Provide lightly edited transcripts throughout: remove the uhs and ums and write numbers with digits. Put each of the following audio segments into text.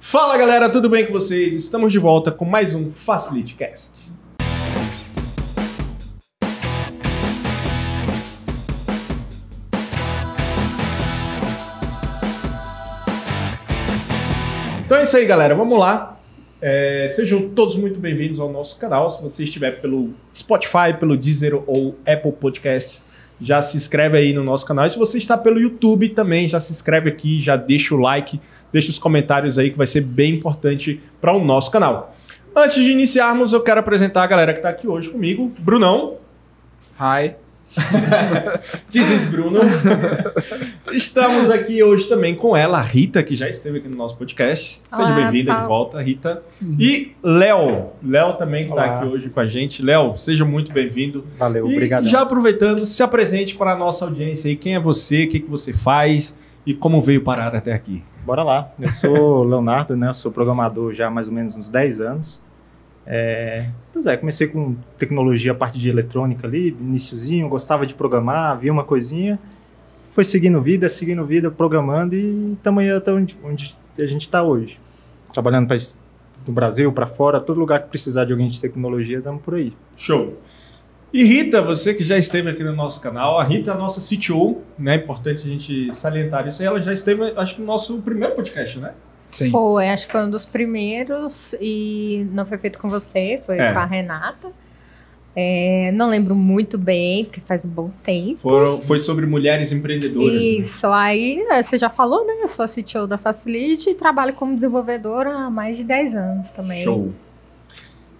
Fala galera, tudo bem com vocês? Estamos de volta com mais um FacilityCast. Então é isso aí galera, vamos lá. Sejam todos muito bem-vindos ao nosso canal. Se você estiver pelo Spotify, pelo Deezer ou Apple Podcast, já se inscreve aí no nosso canal. E se você está pelo YouTube também, já se inscreve aqui, já deixa o like, deixa os comentários aí que vai ser bem importante para o nosso canal. Antes de iniciarmos, eu quero apresentar a galera que está aqui hoje comigo. Brunão. Hi. This is Bruno. Estamos aqui hoje também com ela, a Rita, que já esteve aqui no nosso podcast. Seja bem-vinda de volta, Rita. E Léo. Léo também que está aqui hoje com a gente. Léo, seja muito bem-vindo. Valeu, obrigado. E já aproveitando, se apresente para a nossa audiência aí. Quem é você, o que você faz e como veio parar até aqui? Bora lá. Eu sou Leonardo, né? Eu sou programador já há mais ou menos uns 10 anos. Comecei com tecnologia, a parte de eletrônica ali, iniciozinho, gostava de programar, via uma coisinha, foi seguindo vida, programando e estamos aí até onde a gente está hoje. Trabalhando do Brasil para fora, todo lugar que precisar de alguém de tecnologia, estamos por aí. Show! E Rita, você que já esteve aqui no nosso canal, a Rita é a nossa CTO, né? É importante a gente salientar isso. E ela já esteve, acho que no nosso primeiro podcast, né? Sim. Foi, acho que foi um dos primeiros e não foi feito com você, foi com a Renata. Não lembro muito bem, porque faz um bom tempo. Foi sobre mulheres empreendedoras. Isso, né? Aí você já falou, né? Eu sou a CTO da Facility e trabalho como desenvolvedora há mais de 10 anos também. Show!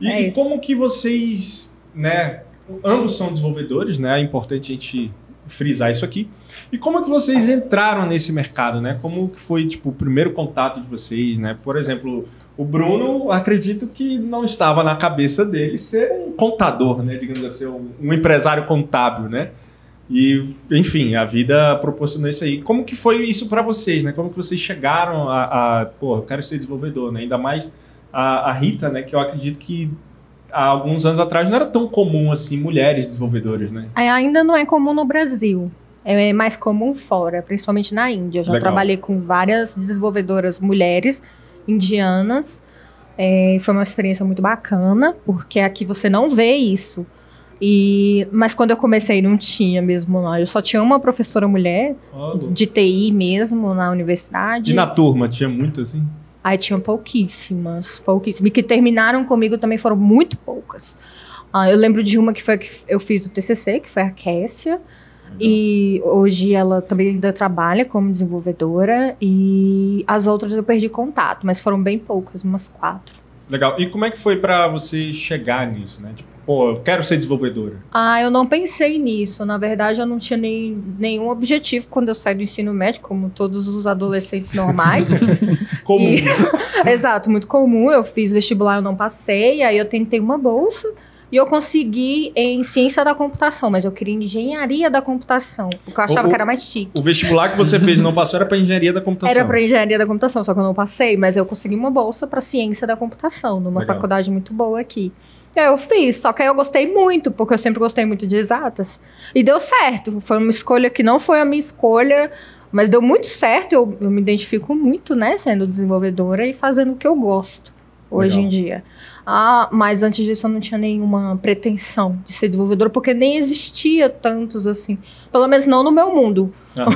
E como que vocês, né? Ambos são desenvolvedores, né? É importante a gente frisar isso aqui. E como é que vocês entraram nesse mercado, né? Como que foi, tipo, o primeiro contato de vocês, né? Por exemplo, o Bruno, acredito que não estava na cabeça dele ser um contador, né? Digamos assim, um empresário contábil, né? E, enfim, a vida proporcionou isso aí. Como que foi isso para vocês, né? Como que vocês chegaram eu quero ser desenvolvedor, né? Ainda mais a Rita, né? Que eu acredito que há alguns anos atrás não era tão comum assim mulheres desenvolvedoras, né? Ainda não é comum no Brasil. É mais comum fora, principalmente na Índia. Eu já trabalhei com várias desenvolvedoras mulheres indianas. Foi uma experiência muito bacana, porque aqui você não vê isso. Mas quando eu comecei não tinha mesmo, não. Eu só tinha uma professora mulher, de TI mesmo, na universidade. E na turma, tinha muito assim? Aí tinha pouquíssimas. E que terminaram comigo também foram muito poucas. Eu lembro de uma que foi que eu fiz o TCC, que foi a Kessia. E hoje ela também ainda trabalha como desenvolvedora. E as outras eu perdi contato, mas foram bem poucas, umas 4. Legal. E como é que foi pra você chegar nisso, né? Tipo, eu quero ser desenvolvedora. Eu não pensei nisso. Na verdade, eu não tinha nenhum objetivo quando eu saí do ensino médio, como todos os adolescentes normais. Comum. Exato, muito comum. Eu fiz vestibular, eu não passei. Aí eu tentei uma bolsa. E eu consegui em ciência da computação, mas eu queria engenharia da computação, porque eu achava que era mais chique. O vestibular que você fez e não passou era para engenharia da computação? Era para engenharia da computação, só que eu não passei, mas eu consegui uma bolsa para ciência da computação, numa faculdade muito boa aqui. E aí eu fiz, só que aí eu gostei muito, porque eu sempre gostei muito de exatas. E deu certo, foi uma escolha que não foi a minha escolha, mas deu muito certo, eu me identifico muito, né, sendo desenvolvedora e fazendo o que eu gosto hoje em dia. Mas antes disso eu não tinha nenhuma pretensão de ser desenvolvedora, porque nem existia tantos assim. Pelo menos não no meu mundo.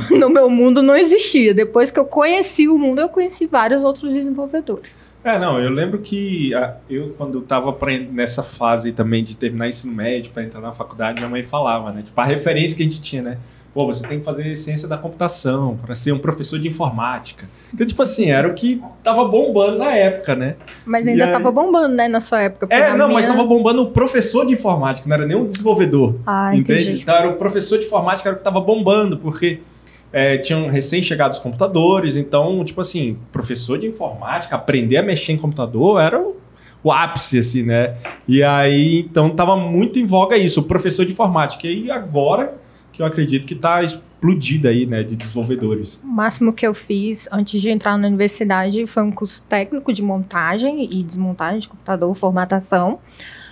No meu mundo não existia. Depois que eu conheci o mundo, eu conheci vários outros desenvolvedores. Eu lembro que quando eu estava nessa fase também de terminar ensino médio para entrar na faculdade, minha mãe falava, né? Tipo, a referência que a gente tinha, né? Pô, você tem que fazer ciência da computação para ser um professor de informática. Que, tipo assim, era o que tava bombando na época, né? Mas ainda tava bombando, né, na sua época. Mas tava bombando o professor de informática, não era nem um desenvolvedor. Entende? Entendi. Então era o professor de informática era o que tava bombando, porque tinham recém-chegados os computadores, então, tipo assim, professor de informática, aprender a mexer em computador era o ápice, assim, né? E aí, então, tava muito em voga isso, o professor de informática. E agora que eu acredito que está explodida aí, né, de desenvolvedores. O máximo que eu fiz antes de entrar na universidade foi um curso técnico de montagem e desmontagem de computador, formatação,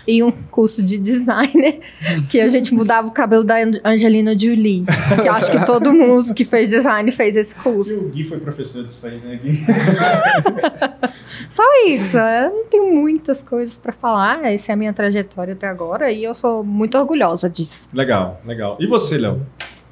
e um curso de designer, que a gente mudava o cabelo da Angelina Jolie. Que eu acho que todo mundo que fez design fez esse curso. E o Gui foi professor disso aí, né, Gui? Só isso. Eu não tenho muitas coisas para falar. Essa é a minha trajetória até agora e eu sou muito orgulhosa disso. Legal, legal. E você, Léo?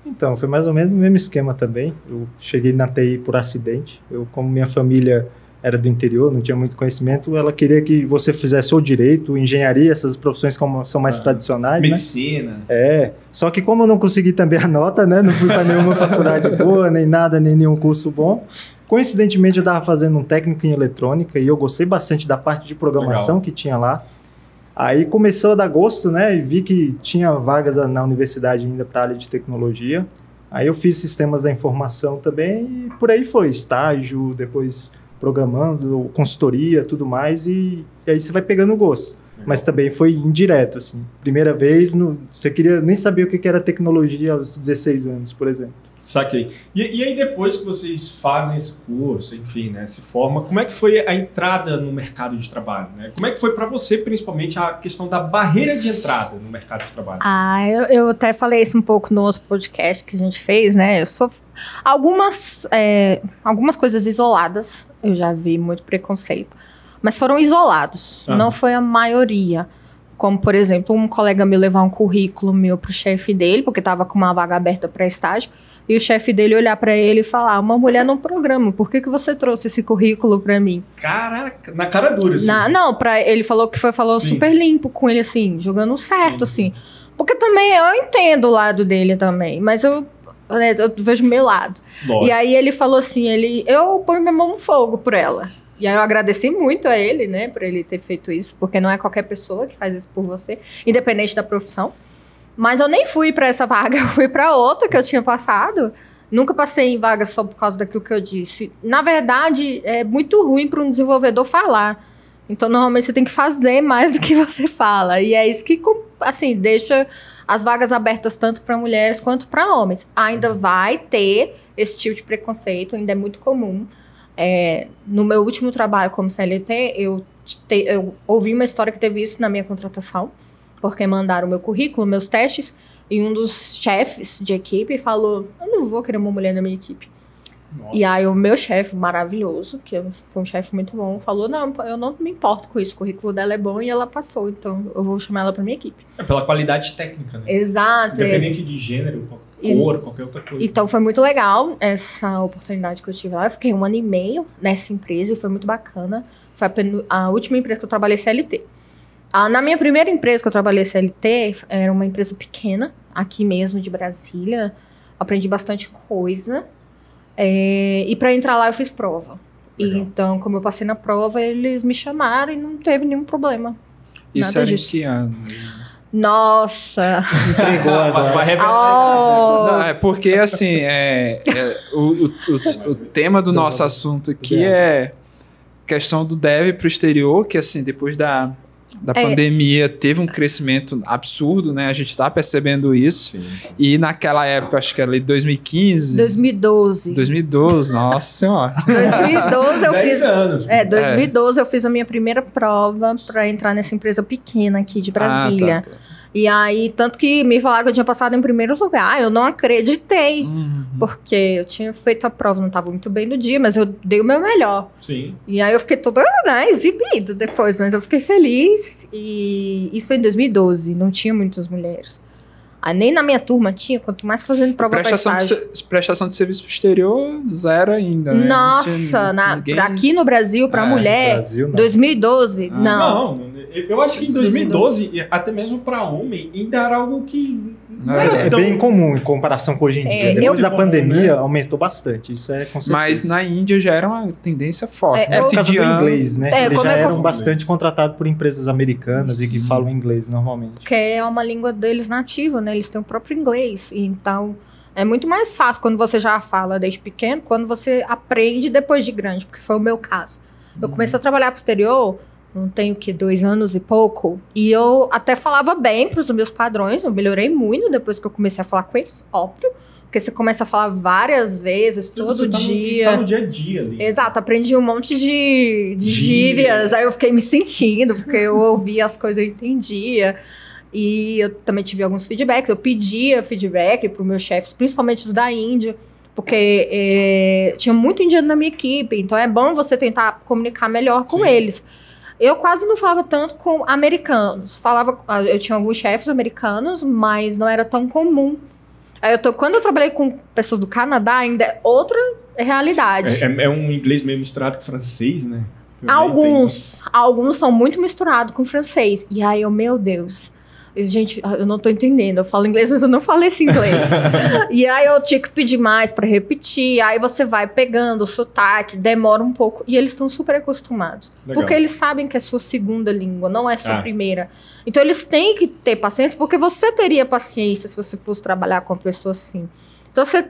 Então, foi mais ou menos o mesmo esquema também. Eu cheguei na TI por acidente. Como minha família era do interior, não tinha muito conhecimento, ela queria que você fizesse ou direito, engenharia, essas profissões como são mais tradicionais, medicina. Né? Só que como eu não consegui também a nota, né? Não fui para nenhuma faculdade boa, nem nada, nem nenhum curso bom. Coincidentemente, eu estava fazendo um técnico em eletrônica e eu gostei bastante da parte de programação que tinha lá. Aí começou a dar gosto, né? E vi que tinha vagas na universidade ainda para a área de tecnologia. Aí eu fiz sistemas da informação também e por aí foi, estágio, depois programando, consultoria, tudo mais, e aí você vai pegando gosto. Mas também foi indireto, assim. Primeira vez, você queria nem saber o que era tecnologia aos 16 anos, por exemplo. Saquei. E aí depois que vocês fazem esse curso, enfim, né, se forma, como é que foi a entrada no mercado de trabalho? Né? Como é que foi para você, principalmente, a questão da barreira de entrada no mercado de trabalho? Eu até falei isso um pouco no outro podcast que a gente fez, né? Eu sou algumas coisas isoladas, eu já vi muito preconceito, mas foram isolados, não foi a maioria. Como, por exemplo, um colega meu levar um currículo meu pro chefe dele, porque estava com uma vaga aberta para estágio, e o chefe dele olhar para ele e falar: uma mulher não programa, por que você trouxe esse currículo para mim? Caraca, na cara dura, assim. Ele falou que falou super limpo com ele, assim, jogando certo, assim. Porque também eu entendo o lado dele também, mas eu vejo o meu lado. Lógico. E aí ele falou assim, eu ponho minha mão no fogo por ela. E aí eu agradeci muito a ele, né, por ele ter feito isso, porque não é qualquer pessoa que faz isso por você, independente da profissão. Mas eu nem fui para essa vaga, eu fui para outra que eu tinha passado. Nunca passei em vaga só por causa daquilo que eu disse. Na verdade, é muito ruim para um desenvolvedor falar. Então, normalmente, você tem que fazer mais do que você fala. E é isso que, assim, deixa as vagas abertas tanto para mulheres quanto para homens. Ainda vai ter esse tipo de preconceito, ainda é muito comum. No meu último trabalho como CLT, eu ouvi uma história que teve isso na minha contratação, porque mandaram o meu currículo, meus testes, e um dos chefes de equipe falou: eu não vou querer uma mulher na minha equipe. Nossa. E aí o meu chefe maravilhoso, que foi um chefe muito bom, falou: não, eu não me importo com isso, o currículo dela é bom e ela passou, então eu vou chamar ela para minha equipe. Pela qualidade técnica, né? Exato. Independente de gênero, cor, qualquer outra coisa. Então foi muito legal essa oportunidade que eu tive lá. Eu fiquei 1 ano e meio nessa empresa e foi muito bacana. Foi a última empresa que eu trabalhei CLT. Na minha primeira empresa que eu trabalhei CLT, era uma empresa pequena, aqui mesmo de Brasília. Aprendi bastante coisa. E para entrar lá eu fiz prova. Então, como eu passei na prova, eles me chamaram e não teve nenhum problema. Isso era em que ano? Nossa! Entregou agora. Vai revelar. Não, porque assim, o tema do nosso assunto aqui é questão do dev para o exterior, que assim, depois da pandemia teve um crescimento absurdo, né? A gente tá percebendo isso. Sim. E naquela época, acho que era ali 2015... 2012, nossa senhora. 2012 eu 10 fiz... anos. 2012 eu fiz a minha primeira prova para entrar nessa empresa pequena aqui de Brasília. Tá. E aí, tanto que me falaram que eu tinha passado em primeiro lugar, eu não acreditei. Porque eu tinha feito a prova, não estava muito bem no dia, mas eu dei o meu melhor. Sim. E aí eu fiquei toda, exibida depois, mas eu fiquei feliz. E isso foi em 2012, não tinha muitas mulheres. Nem na minha turma tinha, quanto mais fazendo prova para estágio. Prestação de serviço pro exterior, zero ainda, né? Nossa, aqui no Brasil, para mulher, Brasil, 2012, não. Eu acho que em 2012, até mesmo para homem, ainda era algo que... É bem comum em comparação com hoje em dia. Depois da pandemia, aumentou bastante. Isso é com certeza. Mas na Índia já era uma tendência forte. Por causa do inglês, né? Eles já eram bastante contratados por empresas americanas e que falam inglês normalmente. Porque é uma língua deles nativa, né? Eles têm o próprio inglês. Então, é muito mais fácil quando você já fala desde pequeno, quando você aprende depois de grande, porque foi o meu caso. Eu comecei a trabalhar pro exterior... não tenho 2 anos e pouco, e eu até falava bem para os meus padrões, eu melhorei muito depois que eu comecei a falar com eles, óbvio, porque você começa a falar várias vezes, todo dia. Tá no dia a dia ali. Exato, aprendi um monte de gírias, aí eu fiquei me sentindo, porque eu ouvia as coisas, eu entendia, e eu também tive alguns feedbacks, eu pedia feedback para os meus chefes, principalmente os da Índia, Porque tinha muito indiano na minha equipe, então é bom você tentar comunicar melhor com eles. Eu quase não falava tanto com americanos. Eu tinha alguns chefes americanos, mas não era tão comum. Quando eu trabalhei com pessoas do Canadá, ainda é outra realidade. É um inglês meio misturado com francês, né? Alguns são muito misturados com francês. E aí, meu Deus... Gente, eu não tô entendendo. Eu falo inglês, mas eu não falo esse inglês. E aí eu tinha que pedir mais pra repetir. Aí você vai pegando o sotaque, demora um pouco. E eles estão super acostumados. Legal. Porque eles sabem que é sua segunda língua, não é sua primeira. Então eles têm que ter paciência, porque você teria paciência se você fosse trabalhar com uma pessoa assim. Então você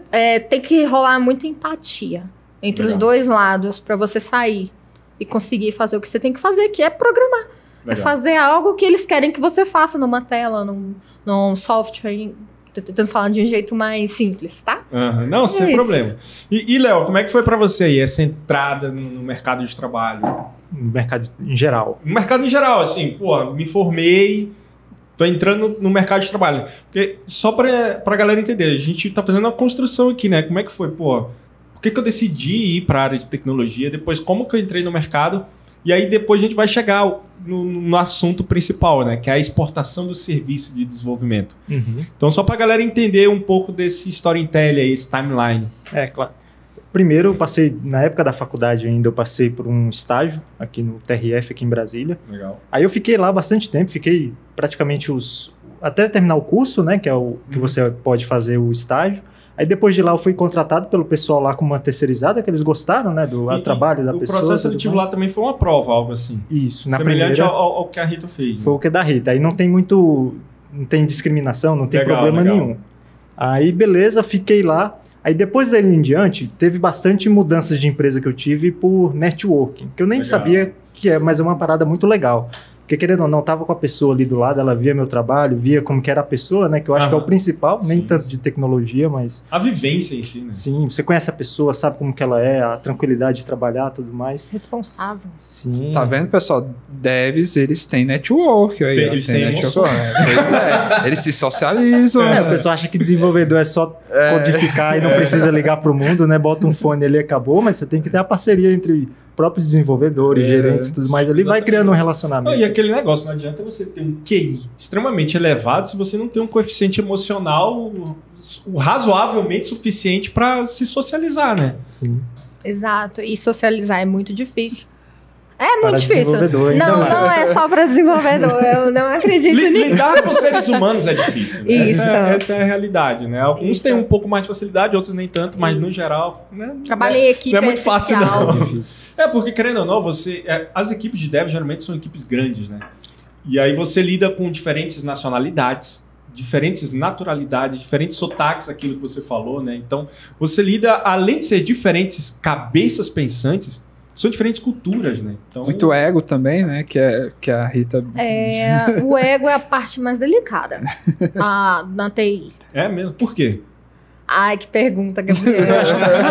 tem que rolar muita empatia entre os dois lados pra você sair e conseguir fazer o que você tem que fazer, que é programar. Legal. É fazer algo que eles querem que você faça numa tela, num software. Tô tentando falar de um jeito mais simples, tá? Não, sem problema. E Léo, como é que foi pra você aí, essa entrada no mercado de trabalho? No mercado em geral? No mercado em geral, assim, me formei, tô entrando no mercado de trabalho. Porque só pra galera entender, a gente tá fazendo uma construção aqui, né? Como é que foi, por que eu decidi ir pra área de tecnologia? Depois, como que eu entrei no mercado? E aí depois a gente vai chegar no assunto principal, né? Que é a exportação do serviço de desenvolvimento. Então, só para a galera entender um pouo desse storytelling aí, esse timeline. Claro. Primeiro, eu passei, na época da faculdade ainda, eu passei por um estágio aqui no TRF, aqui em Brasília. Legal. Aí eu fiquei lá bastante tempo, fiquei praticamente até terminar o curso, né? Que é o que você pode fazer o estágio. Aí depois de lá eu fui contratado pelo pessoal lá com uma terceirizada, que eles gostaram, né, do trabalho da pessoa. O processo seletivo lá também foi uma prova, algo assim. Isso, na primeira. Semelhante ao que a Rita fez. Foi o que da Rita. Aí não tem discriminação, não tem problema nenhum. Aí beleza, fiquei lá. Aí depois dele em diante, teve bastante mudanças de empresa que eu tive por networking, que eu nem sabia mas é uma parada muito legal. Porque, querendo ou não, tava com a pessoa ali do lado, ela via meu trabalho, via como que era a pessoa, né? Que eu acho que é o principal, nem tanto de tecnologia, mas... A vivência em si, né? Sim, você conhece a pessoa, sabe como que ela é, a tranquilidade de trabalhar, tudo mais. Responsável. Sim. Tá vendo, pessoal? Devs, eles têm network aí. Eles têm network. Pois é, eles se socializam. O pessoal acha que desenvolvedor é só codificar e não precisa ligar pro mundo, né? Bota um fone ali e acabou, mas você tem que ter a parceria entre... próprios desenvolvedores, gerentes e tudo mais ali, vai criando um relacionamento. E aquele negócio, não adianta você ter um QI extremamente elevado se você não tem um coeficiente emocional razoavelmente suficiente para se socializar, né? Sim. Exato, e socializar é muito difícil. É muito difícil. Não é só para desenvolvedor. Eu não acredito nisso. Lidar com seres humanos é difícil. Né? Isso. Essa é a realidade, né? Alguns têm um pouco mais de facilidade, outros nem tanto, mas no geral... Né? Trabalhei equipe não é muito fácil, não. É difícil. Porque, querendo ou não, as equipes de dev geralmente são equipes grandes, né? E aí você lida com diferentes nacionalidades, diferentes naturalidades, diferentes sotaques, aquilo que você falou, né? Então, você lida, além de ser diferentes cabeças pensantes, são diferentes culturas, né? Então... Muito ego também, né? Que a Rita... O ego é a parte mais delicada na TI. É mesmo? Por quê? Ai, que pergunta, Gabriel.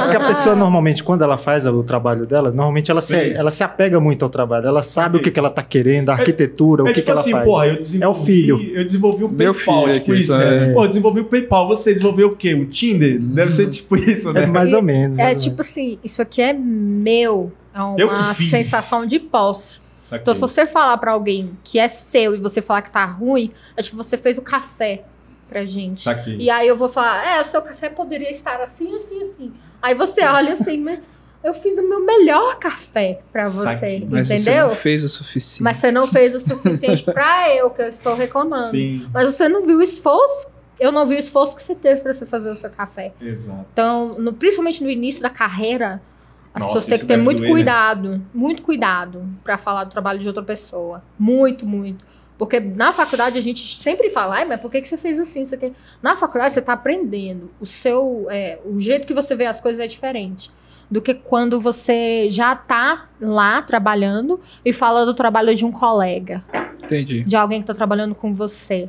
Porque a pessoa, normalmente, quando ela faz o trabalho dela, normalmente ela se apega muito ao trabalho. Ela sabe o que ela tá querendo, a arquitetura, o que ela faz. Porra, eu desenvolvi, é o filho. Eu desenvolvi o Meu PayPal, filho tipo aqui, isso, né? Pô, eu desenvolvi o PayPal, você desenvolveu o quê? Um Tinder? Deve ser tipo isso, né? Mais ou menos. Tipo assim, isso aqui é meu. É uma sensação de posse. Saquei. Então, se você falar pra alguém que é seu e você falar que tá ruim, acho que você fez o café pra gente. Saquei. E aí eu vou falar, o seu café poderia estar assim, assim, assim. Aí você olha assim, mas eu fiz o meu melhor café pra você, Saquei. Mas entendeu? você não fez o suficiente. Mas você não fez o suficiente pra eu, que eu estou reclamando. Sim. Mas você não viu o esforço, eu não vi o esforço que você teve pra você fazer o seu café. Exato. Então, principalmente no início da carreira, as pessoas têm que ter deve muito doer, cuidado, né? Muito cuidado pra falar do trabalho de outra pessoa. Muito, muito. Porque na faculdade a gente sempre fala, mas por que você fez assim? Isso aqui? Na faculdade você tá aprendendo. O jeito que você vê as coisas é diferente do que quando você já tá lá trabalhando e fala do trabalho de um colega. Entendi. De alguém que tá trabalhando com você.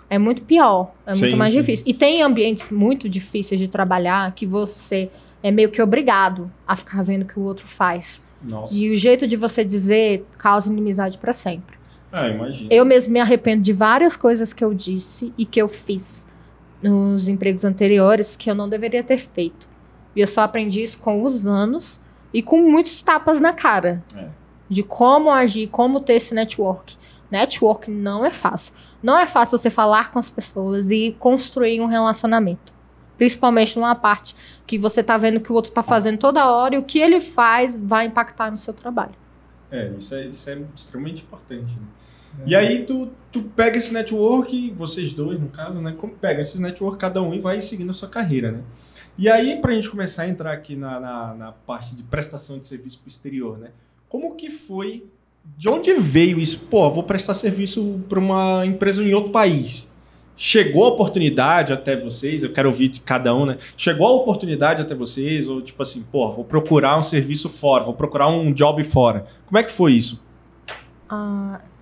É muito pior, muito mais difícil. E tem ambientes muito difíceis de trabalhar que você é meio que obrigado a ficar vendo o que o outro faz. Nossa. E o jeito de você dizer causa inimizade pra sempre. Imagina. Eu mesmo me arrependo de várias coisas que eu disse e que eu fiz nos empregos anteriores que eu não deveria ter feito. E eu só aprendi isso com os anos e com muitos tapas na cara. De como agir, como ter esse network. Network não é fácil. Não é fácil você falar com as pessoas e construir um relacionamento. Principalmente numa parte que você tá vendo que o outro tá fazendo toda hora e o que ele faz vai impactar no seu trabalho. Isso é extremamente importante, né? E aí tu pega esse network, vocês dois no caso, né? Pega esse network cada um e vai seguindo a sua carreira, né? E aí pra gente começar a entrar aqui na parte de prestação de serviço pro exterior, né? Como que foi, de onde veio isso? Pô, vou prestar serviço para uma empresa em outro país. Chegou a oportunidade até vocês, eu quero ouvir de cada um, né? Chegou a oportunidade até vocês, ou tipo assim, pô, vou procurar um serviço fora, vou procurar um job fora. Como é que foi isso?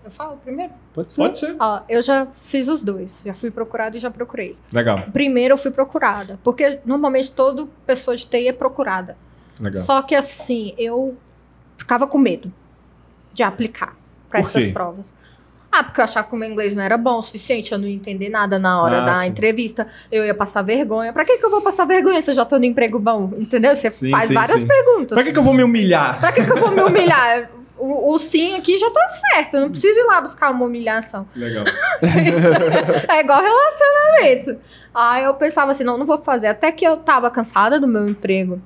Eu falo primeiro? Pode ser. Pode ser. Eu já fiz os dois. Já fui procurada e já procurei. Legal. Primeiro eu fui procurada, porque normalmente toda pessoa de TI é procurada. Legal. Só que assim, eu ficava com medo de aplicar para essas provas. Porque eu achava que o meu inglês não era bom o suficiente, eu não ia entender nada na hora da entrevista, eu ia passar vergonha. Pra que eu vou passar vergonha se eu já tô no emprego bom? Entendeu? Você faz várias perguntas. Pra que eu vou me humilhar? Pra que eu vou me humilhar? O sim aqui já tá certo, eu não preciso ir lá buscar uma humilhação. Legal. É igual relacionamento. Aí eu pensava assim, não vou fazer. Até que eu tava cansada do meu emprego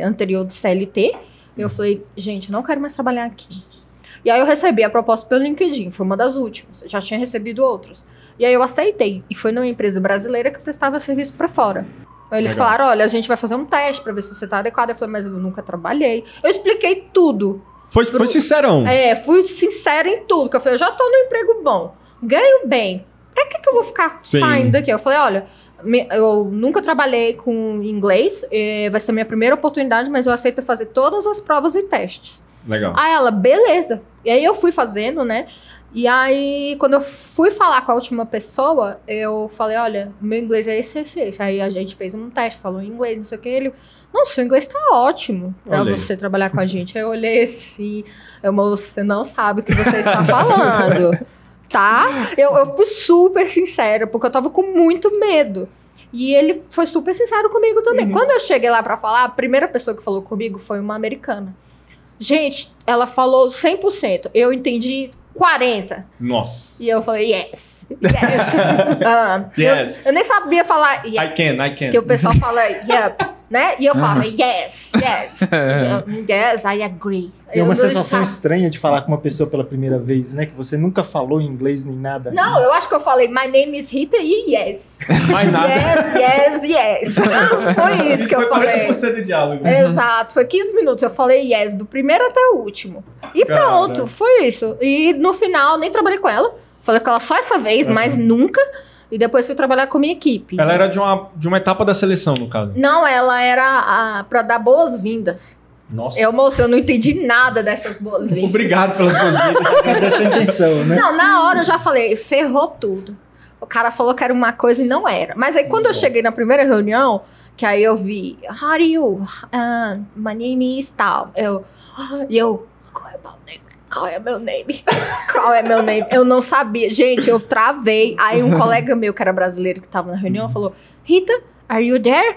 anterior do CLT, eu falei, gente, não quero mais trabalhar aqui. E aí eu recebi a proposta pelo LinkedIn, foi uma das últimas. Eu já tinha recebido outras. E aí eu aceitei. E foi numa empresa brasileira que prestava serviço para fora. Aí eles falaram, olha, a gente vai fazer um teste para ver se você tá adequado. Eu falei, mas eu nunca trabalhei. Eu expliquei tudo. Foi sincerão. Fui sincera em tudo. Que eu falei, eu já tô num emprego bom, ganho bem. Pra que eu vou ficar saindo daqui? Eu falei, olha, eu nunca trabalhei com inglês. Vai ser a minha primeira oportunidade, mas eu aceito fazer todas as provas e testes. Legal. Aí ela, beleza. E aí eu fui fazendo, né? E aí, quando eu fui falar com a última pessoa, eu falei, olha, meu inglês é esse. Aí a gente fez um teste, falou em inglês, não sei o que. Ele, não, seu inglês tá ótimo pra você trabalhar com a gente. Aí eu olhei assim, você não sabe o que você está falando, tá? Eu fui super sincera, porque eu tava com muito medo. E ele foi super sincero comigo também. Quando eu cheguei lá pra falar, a primeira pessoa que falou comigo foi uma americana. Gente, ela falou 100%. Eu entendi 40%. Nossa. E eu falei, yes. Eu nem sabia falar I can. Que o pessoal fala, yep, né? E eu falo, yes. Yes, I agree. É uma sensação estranha de falar com uma pessoa pela primeira vez, né? Que você nunca falou inglês nem nada. Não, eu acho que eu falei, my name is Rita e yes. Mais nada. Yes. Foi isso que eu falei. Isso de diálogo. Exato, foi 15 minutos. Eu falei yes, do primeiro até o último. E pronto, foi isso. E no final, nem trabalhei com ela. Falei com ela só essa vez, mas nunca. E depois fui trabalhar com a minha equipe. Ela era de uma etapa da seleção, no caso? Não, ela era pra dar boas-vindas. Nossa. Moça, eu não entendi nada dessas boas-vindas. Obrigado pelas boas-vindas. Dessa intenção, né? Não, na hora eu já falei, ferrou tudo. O cara falou que era uma coisa e não era. Mas aí quando eu cheguei na primeira reunião, que aí eu vi, how are you? My name is tal. Qual é meu name? Eu não sabia. Gente, eu travei. Aí um colega meu, que era brasileiro, que tava na reunião, falou, Rita, are you there?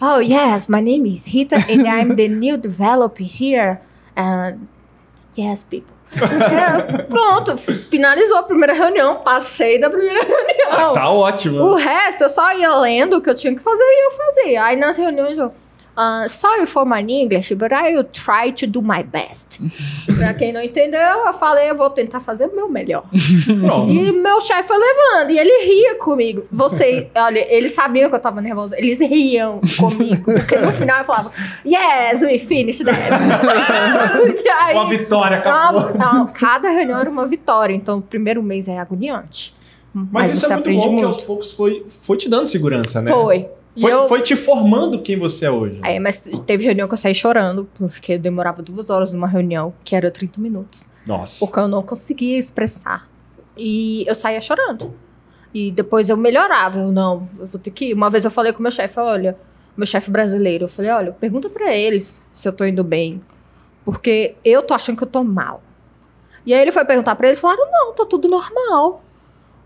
Oh, yes, my name is Rita and I'm the new developer here. Yes, people. Pronto, finalizou a primeira reunião, passei da primeira reunião. Tá ótimo. O resto, eu só ia lendo o que eu tinha que fazer e eu fazia. Aí nas reuniões eu... sorry for my English, but I will try to do my best. Pra quem não entendeu, eu falei, eu vou tentar fazer o meu melhor. E meu chefe foi levando, e ele ria comigo. Olha, eles sabiam que eu tava nervosa, eles riam comigo, porque no final eu falava, yes, we finished that. Aí, uma vitória, acabou. Não, cada reunião era uma vitória, então o primeiro mês é agoniante. Mas isso é muito bom, que aos poucos foi te dando segurança, né? Foi te formando quem você é hoje. Mas teve reunião que eu saí chorando, porque demorava 2 horas numa reunião, que era 30 minutos. Nossa. Porque eu não conseguia expressar. E eu saía chorando. E depois eu melhorava. Eu vou ter que ir. Uma vez eu falei com o meu chefe, olha, meu chefe brasileiro, eu falei, olha, pergunta pra eles se eu tô indo bem. Porque eu tô achando que eu tô mal. E aí ele foi perguntar pra eles e falaram, não, tá tudo normal.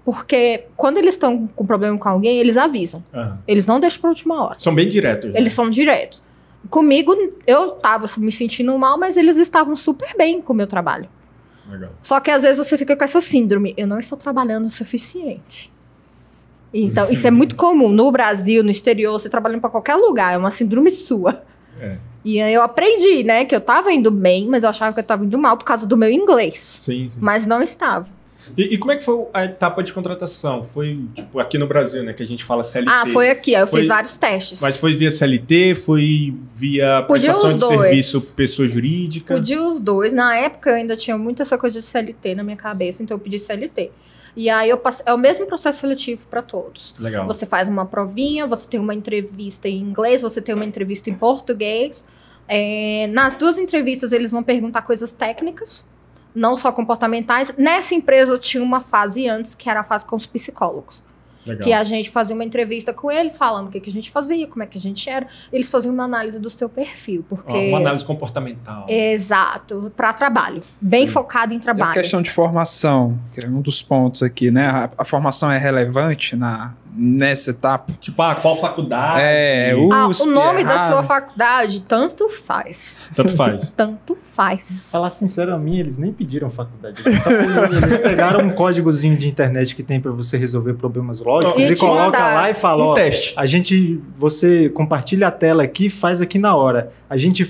Porque quando eles estão com problema com alguém, eles avisam. Eles não deixam pra última hora. São bem diretos. Né? Eles são diretos. Comigo, eu tava me sentindo mal, mas eles estavam super bem com o meu trabalho. Legal. Só que às vezes você fica com essa síndrome. Eu não estou trabalhando o suficiente. Então, isso é muito comum. No Brasil, no exterior, você trabalhando pra qualquer lugar. É uma síndrome sua. E aí eu aprendi, né? Que eu tava indo bem, mas eu achava que eu tava indo mal por causa do meu inglês. Sim. Mas não estava. E como é que foi a etapa de contratação? Foi, tipo, aqui no Brasil, né? Que a gente fala CLT. Foi aqui. Eu fiz vários testes. Mas foi via CLT? Foi via prestação de serviço pessoa jurídica? Podia os dois. Na época, eu ainda tinha muito essa coisa de CLT na minha cabeça, então eu pedi CLT. E aí eu passei, é o mesmo processo seletivo para todos. Legal. Você faz uma provinha, você tem uma entrevista em inglês, você tem uma entrevista em português. Nas duas entrevistas, eles vão perguntar coisas técnicas, não só comportamentais. Nessa empresa tinha uma fase antes, que era a fase com os psicólogos. Legal. Que a gente fazia uma entrevista com eles, falando o que a gente fazia, como é que a gente era. Eles faziam uma análise do seu perfil. Porque... Uma análise comportamental. Exato, para trabalho. Bem focado em trabalho. E a questão de formação, que é um dos pontos aqui, né? A formação é relevante nessa etapa? Tipo, qual faculdade? USP, o nome da sua faculdade, tanto faz. Tanto faz. Falar sincero a mim, eles nem pediram faculdade. Eles pegaram um códigozinho de internet que tem para você resolver problemas lógicos e coloca lá e fala, teste. Você compartilha a tela aqui, faz aqui na hora. A gente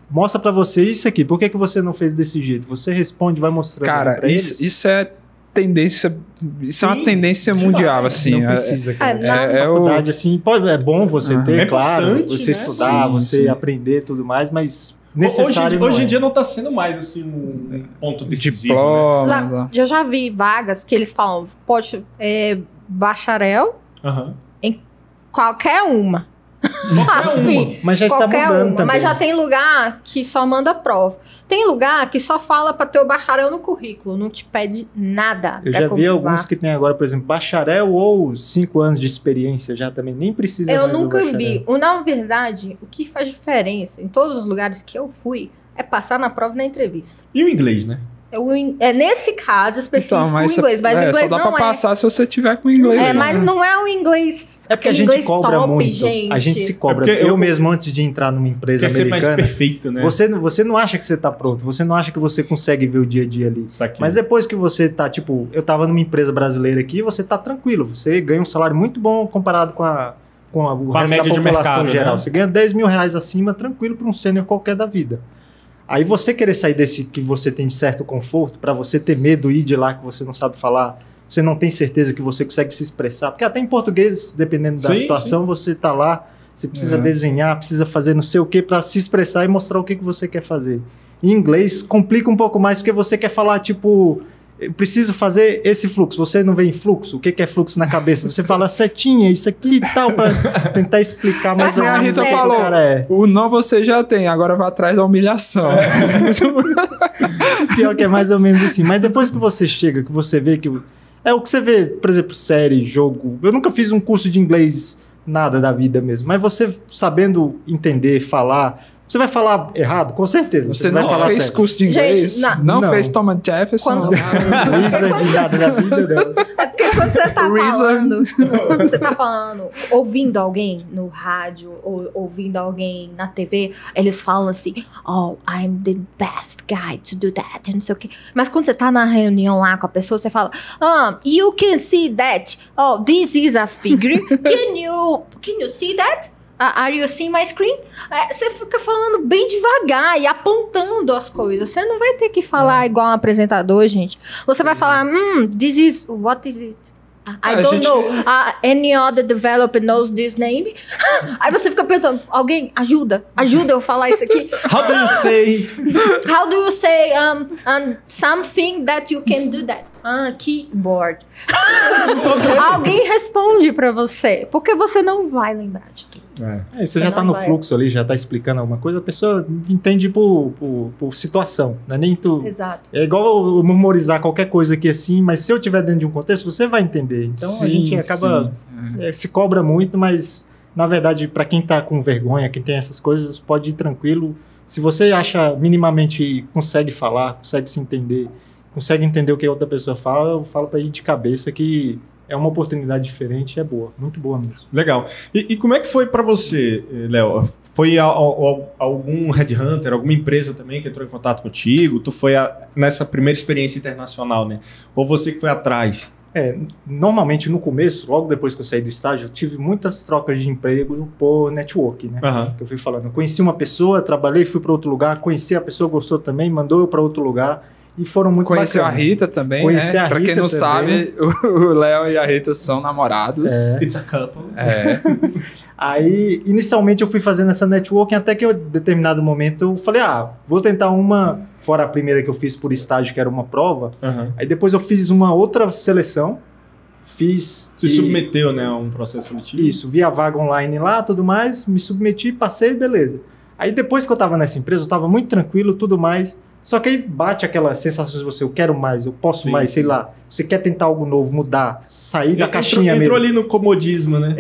mostra para você isso aqui. Por que você não fez desse jeito? Você responde, vai mostrando. Cara, isso é tendência. Isso é uma tendência mundial, assim. Não precisa, cara. Na faculdade, assim, é bom você ter, claro, você estudar, sim, você aprender tudo mais, mas necessário hoje em dia não está sendo mais assim um ponto decisivo. Diploma, né? Eu já vi vagas que eles falam, pode bacharel em qualquer uma. Mas já está mudando também. Mas já tem lugar que só manda prova. Tem lugar que só fala para ter o bacharel no currículo, não te pede nada. Eu já vi alguns que tem agora, por exemplo, bacharel ou 5 anos de experiência, já também nem precisa mais. Eu nunca vi. Na verdade, o que faz diferença em todos os lugares que eu fui é passar na prova e na entrevista. E o inglês, né? Nesse caso específico, então, o inglês. Mas o inglês só dá não pra passar se você tiver com inglês. Mas não é o inglês. É porque a gente cobra top, muito. Gente. A gente se cobra. Eu mesmo, antes de entrar numa empresa americana... Quer ser mais perfeito, né? Você não acha que você tá pronto. Você não acha que você consegue ver o dia a dia ali. Mas depois que você tá, tipo... Eu tava numa empresa brasileira aqui, você tá tranquilo. Você ganha um salário muito bom comparado com o resto da população geral. Né? Você ganha 10 mil reais acima, tranquilo, para um sênior qualquer da vida. Aí você querer sair desse que você tem de certo conforto, para você ter medo de ir de lá que você não sabe falar, você não tem certeza que você consegue se expressar, porque até em português, dependendo da situação, você tá lá, você precisa desenhar, precisa fazer não sei o que para se expressar e mostrar o que você quer fazer. Em inglês complica um pouco mais, porque você quer falar tipo... Eu preciso fazer esse fluxo. Você não vê em fluxo? O que é fluxo na cabeça? Você fala setinha, isso aqui e tal, pra tentar explicar mais ou menos. A Rita falou, o não você já tem, agora vai atrás da humilhação. Pior que é mais ou menos assim. Mas depois que você chega, que você vê que... É o que você vê, por exemplo, série, jogo. Eu nunca fiz um curso de inglês, nada da vida mesmo. Mas você sabendo entender, falar... Você vai falar errado? Com certeza. Você não fez certo. Curso de inglês? Gente, não fez Thomas Jefferson? Wizard de nada da vida, não. É porque quando você tá falando... Você tá falando, ouvindo alguém no rádio, ou ouvindo alguém na TV, eles falam assim, oh, I'm the best guy to do that, não sei o quê. Mas quando você tá na reunião lá com a pessoa, você fala, you can see that. Oh, this is a figure. Can you see that? Are you seeing my screen? Você fica falando bem devagar e apontando as coisas. Você não vai ter que falar igual um apresentador, gente. Você vai falar, what is it? I don't know. Any other developer knows this name? Aí você fica perguntando, alguém, ajuda eu a falar isso aqui. How do you say something that you can do that? Keyboard. Alguém responde pra você, porque você não vai lembrar de tudo. Você já tá no fluxo ali, já tá explicando alguma coisa, a pessoa entende por situação, não é nem tu... Exato. É igual eu memorizar qualquer coisa aqui assim, mas se eu estiver dentro de um contexto, você vai entender. Então a gente acaba... se cobra muito, mas na verdade, para quem tá com vergonha, quem tem essas coisas, pode ir tranquilo. Se você acha minimamente consegue falar, consegue se entender consegue entender o que a outra pessoa fala, eu falo para ir de cabeça que é uma oportunidade diferente e é boa, muito boa mesmo. Legal. E como é que foi para você, Léo? Foi algum headhunter, alguma empresa também que entrou em contato contigo? Tu foi nessa primeira experiência internacional, né? Ou você que foi atrás? Normalmente no começo, logo depois que eu saí do estágio, eu tive muitas trocas de emprego por network, né? Que eu fui falando. Eu conheci uma pessoa, trabalhei, fui para outro lugar, conheci a pessoa, gostou também, mandou eu para outro lugar. E foram muito Conheceu bacanas. a Rita também, Conheci né? a Rita pra quem não também. sabe, o Léo e a Rita são namorados. It's a couple. Aí, inicialmente, eu fui fazendo essa networking até que em determinado momento eu falei, vou tentar uma, fora a primeira que eu fiz por estágio, que era uma prova. Aí depois eu fiz uma outra seleção. Se submeteu, né, a um processo seletivo? Isso, vi a vaga online lá, tudo mais, me submeti, passei, beleza. Aí depois que eu tava nessa empresa, eu tava muito tranquilo, tudo mais. Só que aí bate aquela sensação de você, eu quero mais, eu posso mais, sei lá. Você quer tentar algo novo, mudar, sair da caixinha mesmo. Entrou ali no comodismo, né?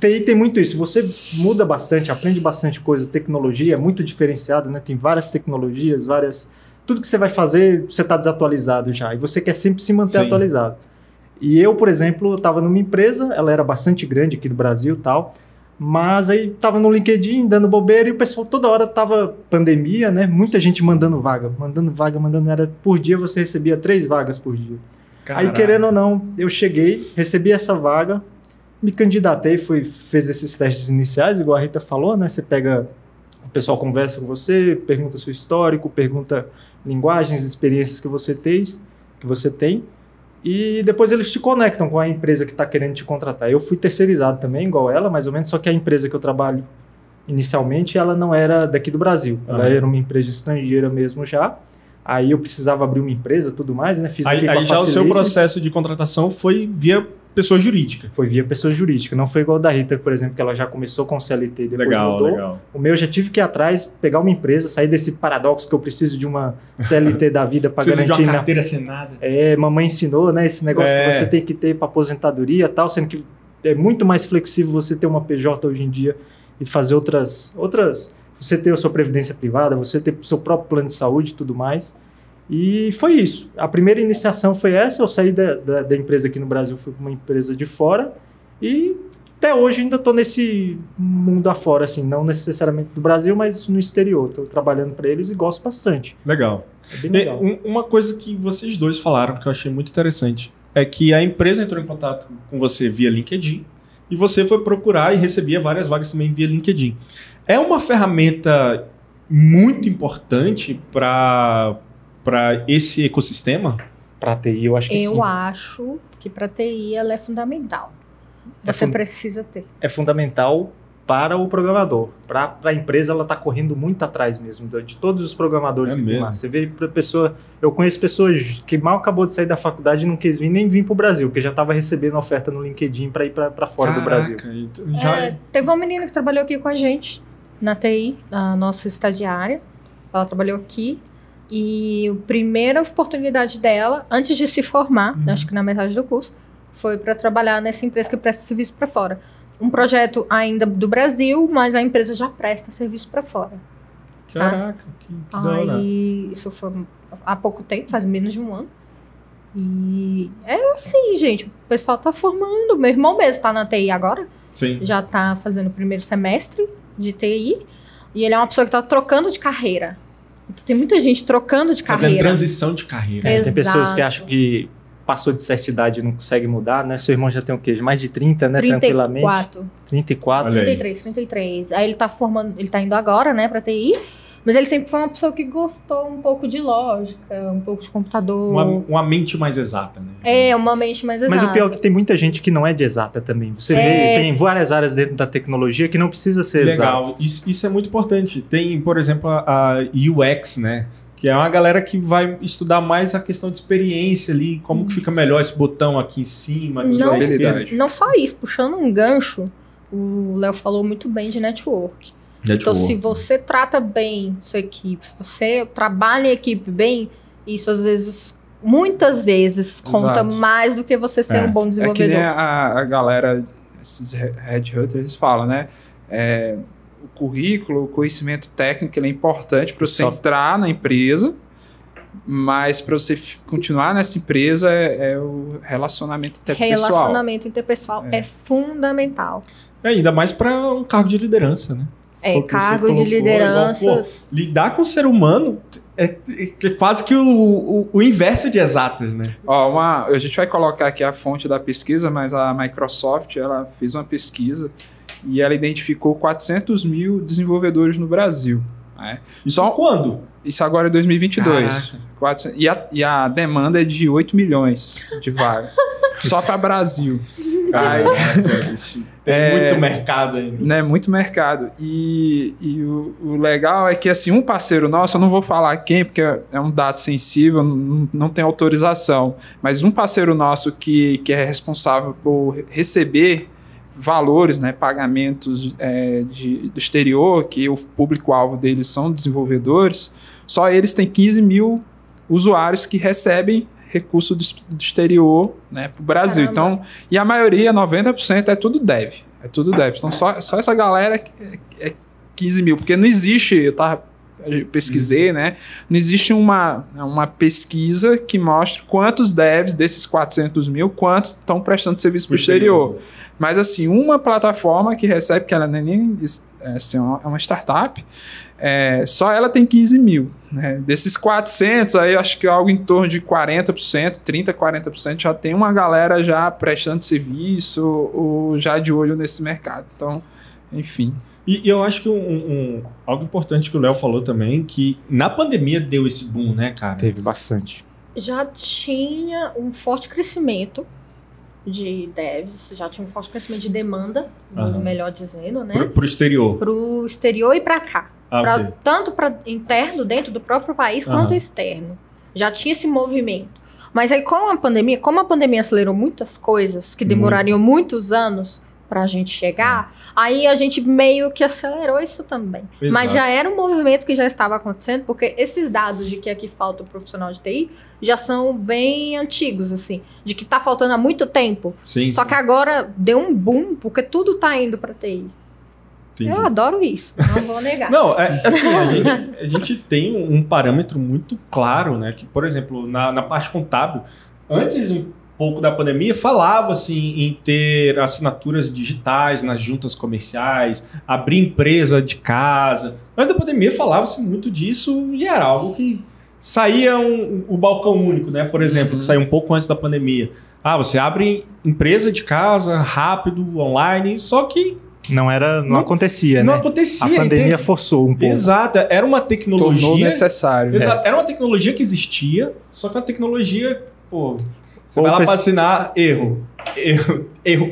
TI tem muito isso. Você muda bastante, aprende bastante coisas, tecnologia é muito diferenciada, né? Tem várias tecnologias, tudo que você vai fazer, você está desatualizado já. E você quer sempre se manter atualizado. E eu, por exemplo, estava numa empresa, ela era bastante grande aqui do Brasil e tal, mas aí estava no LinkedIn, dando bobeira, e o pessoal toda hora estava pandemia, né? Muita gente mandando vaga, era por dia você recebia 3 vagas por dia. Caraca. Aí, querendo ou não, eu cheguei, recebi essa vaga, me candidatei, fez esses testes iniciais, igual a Rita falou, né? Você pega, o pessoal conversa com você, pergunta seu histórico, pergunta linguagens, experiências que você tem, e depois eles te conectam com a empresa que está querendo te contratar. Eu fui terceirizado também, igual ela, mais ou menos, só que a empresa que eu trabalho inicialmente, ela não era daqui do Brasil. Ela era uma empresa estrangeira mesmo já. Aí eu precisava abrir uma empresa, tudo mais, né? Fiz aqui com a já o seu processo de contratação foi via pessoa jurídica. Foi via pessoa jurídica. Não foi igual da Rita, por exemplo, que ela já começou com CLT e depois mudou. Legal. O meu eu já tive que ir atrás, pegar uma empresa, sair desse paradoxo que eu preciso de uma CLT da vida para garantir... de uma carteira assinada. Mamãe ensinou, né? Esse negócio que você tem que ter para aposentadoria e tal, sendo que é muito mais flexível você ter uma PJ hoje em dia e fazer outras... Você ter a sua previdência privada, você ter o seu próprio plano de saúde e tudo mais. E foi isso. A primeira iniciação foi essa. Eu saí da empresa aqui no Brasil, fui para uma empresa de fora e até hoje ainda estou nesse mundo afora, assim, não necessariamente do Brasil, mas no exterior. Estou trabalhando para eles e gosto bastante. Legal. É bem legal. Uma coisa que vocês dois falaram que eu achei muito interessante é que a empresa entrou em contato com você via LinkedIn e você foi procurar e recebia várias vagas também via LinkedIn. É uma ferramenta muito importante para esse ecossistema? Para TI, eu acho que sim. Eu acho que para TI ela é fundamental. Você precisa ter. É fundamental para o programador. Para a empresa, ela está correndo muito atrás mesmo, de todos os programadores que tem lá. Você vê para pessoa... Eu conheço pessoas que mal acabou de sair da faculdade e não quis nem vir para o Brasil, porque já estava recebendo oferta no LinkedIn para ir para fora do Brasil. Teve uma menina que trabalhou aqui com a gente, na TI, a nossa estagiária. Ela trabalhou aqui. E a primeira oportunidade dela, antes de se formar, acho que na metade do curso, foi para trabalhar nessa empresa que presta serviço para fora. Um projeto ainda do Brasil, mas a empresa já presta serviço para fora. Caraca, que da hora. Aí, isso foi há pouco tempo, faz menos de um ano. E é assim, gente, o pessoal tá formando. Meu irmão mesmo tá na TI agora. Sim. Já tá fazendo o primeiro semestre de TI. E ele é uma pessoa que tá trocando de carreira. Então, tem muita gente trocando de carreira. Fazendo transição de carreira. Tem pessoas que acham que passou de certa idade e não consegue mudar, né? Seu irmão já tem o quê? Mais de 30, né? 34. Tranquilamente. 33. Aí ele tá formando, ele tá indo agora, né, pra TI. Mas ele sempre foi uma pessoa que gostou um pouco de lógica, um pouco de computador. Uma mente mais exata, né? Uma mente mais exata. Mas o pior é que tem muita gente que não é de exata também. Você vê, tem várias áreas dentro da tecnologia que não precisa ser exato. Legal, isso é muito importante. Tem, por exemplo, a UX, né? Que é uma galera que vai estudar mais a questão de experiência ali, como que fica melhor esse botão aqui em cima, usabilidade. Não só isso, puxando um gancho, o Léo falou muito bem de network. Então, se você trata bem sua equipe, se você trabalha em equipe bem, isso às vezes, muitas vezes, conta mais do que você ser um bom desenvolvedor. É que nem a galera, esses headhunters falam, né? O currículo, o conhecimento técnico, ele é importante para você entrar na empresa Mas para você continuar nessa empresa é o relacionamento interpessoal. Relacionamento interpessoal é fundamental. Ainda mais para um cargo de liderança, né? Cargo de liderança. Igual, lidar com o ser humano é quase que o inverso de exatas, né? Ó, a gente vai colocar aqui a fonte da pesquisa, mas a Microsoft ela fez uma pesquisa e ela identificou 400 mil desenvolvedores no Brasil. Né? Só quando? Isso agora é 2022. E a demanda é de 8 milhões de vagas. Só para Brasil. Tem muito mercado ainda. Né, muito mercado. E o legal é que assim, um parceiro nosso, eu não vou falar quem, porque é um dado sensível, não tem autorização, mas um parceiro nosso que é responsável por receber valores, né, pagamentos do exterior, que o público-alvo deles são desenvolvedores, só eles têm 15 mil usuários que recebem recurso do exterior, né, para o Brasil. Caramba. Então, e a maioria, 90%, é tudo dev. É tudo dev. Então, só essa galera é 15 mil, porque não existe, eu pesquisei, né? Não existe uma pesquisa que mostre quantos devs desses 400 mil, quantos estão prestando serviço para o exterior. Mas, assim, uma plataforma que recebe, que ela nem assim, é uma startup, só ela tem 15 mil. Né? Desses 400, aí eu acho que algo em torno de 40%, 30%, 40% já tem uma galera já prestando serviço ou já de olho nesse mercado. Então, enfim. E eu acho que algo importante que o Léo falou também, que na pandemia deu esse boom, né, cara? Teve bastante. Já tinha um forte crescimento de devs, já tinha um forte crescimento de demanda, melhor dizendo, né? Pro exterior. Pro exterior e para cá. Okay. Tanto para interno, dentro do próprio país, quanto externo. Já tinha esse movimento. Mas aí com a pandemia, como a pandemia acelerou muitas coisas que demorariam muitos anos para a gente chegar, aí a gente meio que acelerou isso também. Exato. Mas já era um movimento que já estava acontecendo, porque esses dados de que aqui falta o profissional de TI já são bem antigos, assim, de que tá faltando há muito tempo. Sim, Só que agora deu um boom, porque tudo tá indo para TI. Entendi. Eu adoro isso, não vou negar. Não, assim, a gente tem um parâmetro muito claro, né? Que, por exemplo, na parte contábil, antes um pouco da pandemia, falava-se em ter assinaturas digitais nas juntas comerciais, abrir empresa de casa. Antes da pandemia falava-se muito disso e era algo que saía o balcão único, né? Por exemplo, que saiu um pouco antes da pandemia. Você abre empresa de casa, rápido, online, só que não acontecia, não né? acontecia. A pandemia forçou um pouco. Exato. Era uma tecnologia... Tornou necessário. Exato. Era uma tecnologia que existia, só que uma tecnologia, você vai lá para assinar erro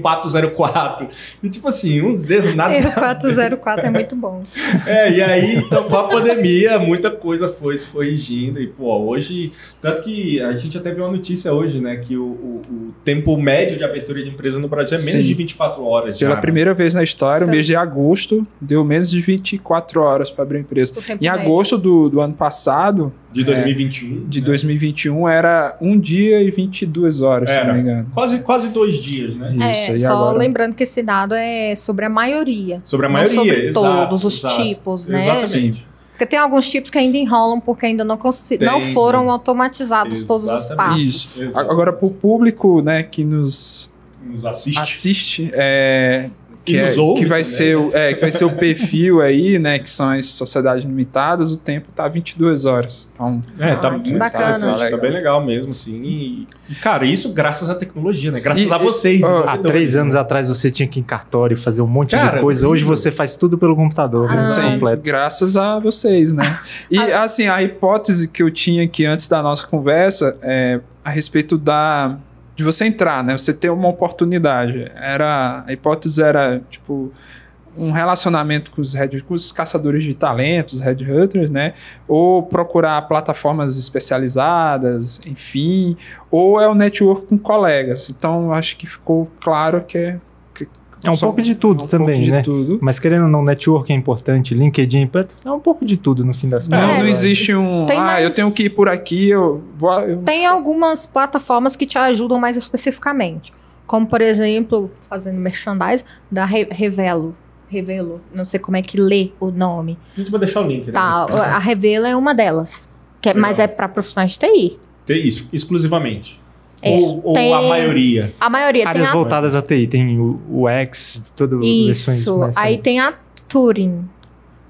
Pato 04. E tipo assim, uns erros nada. Erro Pato 04 é muito bom. E aí, então, com a pandemia, muita coisa foi se corrigindo. E, hoje... Tanto que a gente até viu uma notícia hoje, né? Que o tempo médio de abertura de empresa no Brasil é menos de 24 horas. Pela primeira vez na história, o mês de agosto, deu menos de 24 horas para abrir a empresa. Em agosto do ano passado... De 2021. De 2021 era 1 dia e 22 horas, se não me engano. Quase 2 dias, né? Isso, só agora... lembrando que esse dado é sobre a maioria. Sobre a maioria, sobre todos os tipos, né? Exatamente. Sim. Porque tem alguns tipos que ainda enrolam porque ainda não foram automatizados todos os passos. Isso. Agora, para o público, né, que nos assiste que vai ser o perfil aí, né, que são as sociedades limitadas, o tempo tá 22 horas. Então, tá muito bacana. Tá bem legal mesmo, assim. E, cara, isso graças à tecnologia, né? Graças a vocês. Há 3 anos atrás você tinha que ir em cartório fazer um monte de coisa. Hoje você faz tudo pelo computador. Completo. Graças a vocês, né? E, assim, a hipótese que eu tinha aqui antes da nossa conversa é a respeito de você entrar, né? Você ter uma oportunidade. A hipótese era, tipo, um relacionamento com os caçadores de talentos, headhunters, né? Ou procurar plataformas especializadas, enfim. Ou é o network com colegas. Então, acho que ficou claro que é um pouco de tudo também, né? Tudo. Mas querendo ou não, network é importante, LinkedIn, é um pouco de tudo no fim das contas. Não existe eu tenho que ir por aqui, Tem algumas plataformas que te ajudam mais especificamente. Como, por exemplo, fazendo merchandise, da Revelo, não sei como é que lê o nome. A gente vai deixar o link. Tá, a Revelo é uma delas. Mas é para profissionais de TI. TI, exclusivamente? É, ou a maioria? A maioria. Áreas voltadas a TI. Tem o X, tudo. Isso. Aí tem a Turing,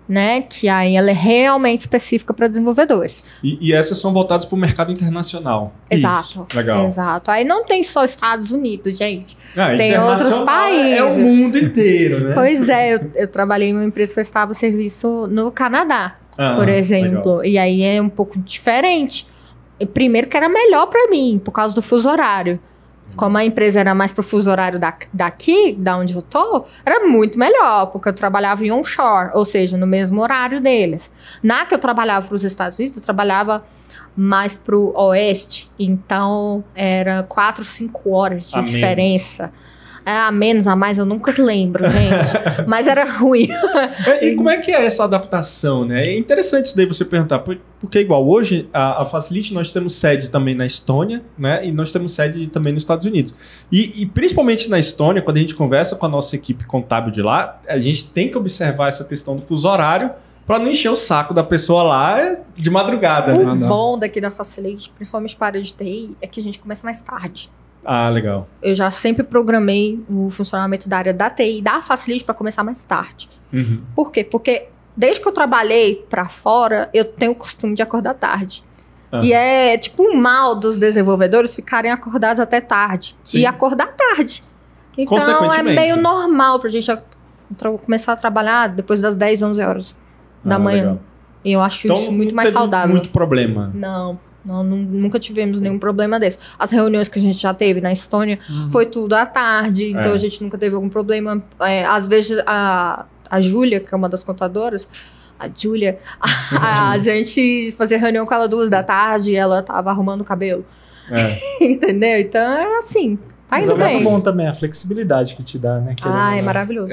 né? Que aí ela é realmente específica para desenvolvedores. E essas são voltadas para o mercado internacional. Exato. Isso. Legal. Exato. Aí não tem só Estados Unidos, gente. Ah, tem outros países. É o mundo inteiro, né? Pois é, eu trabalhei em uma empresa que eu estava serviço no Canadá, por exemplo. Legal. E aí é um pouco diferente. Primeiro que era melhor para mim, por causa do fuso horário. Como a empresa era mais pro fuso horário daqui, da onde eu tô, era muito melhor, porque eu trabalhava em onshore, ou seja, no mesmo horário deles. Na que eu trabalhava pros Estados Unidos, eu trabalhava mais pro oeste, então era 4, 5 horas de diferença. A menos, a mais, eu nunca lembro, gente. Mas era ruim. E como é que é essa adaptação, né? É interessante isso daí você perguntar, porque igual hoje, a Facility, nós temos sede também na Estônia, né? E nós temos sede também nos Estados Unidos. E principalmente na Estônia, quando a gente conversa com a nossa equipe contábil de lá, a gente tem que observar essa questão do fuso horário para não encher o saco da pessoa lá de madrugada. O bom daqui da Facility, principalmente para a área de TI, é que a gente começa mais tarde. Ah, legal. Eu já sempre programei o funcionamento da área da TI e da Facility para começar mais tarde. Uhum. Por quê? Porque desde que eu trabalhei para fora, eu tenho o costume de acordar tarde. E é tipo um mal dos desenvolvedores ficarem acordados até tarde. Sim. E acordar tarde. Então é meio normal pra gente começar a trabalhar depois das 10, 11 horas da manhã. Legal. E eu acho isso muito mais saudável. Muito problema. Não, nunca tivemos nenhum problema desse. As reuniões que a gente já teve na Estônia foi tudo à tarde, então a gente nunca teve algum problema. Às vezes a Júlia, que é uma das contadoras, a Júlia, a gente fazia reunião com ela 2 da tarde e ela tava arrumando o cabelo. Entendeu? Então é assim. Tá indo bem. Mas é muito bom também a flexibilidade que te dá, né? É maravilhoso.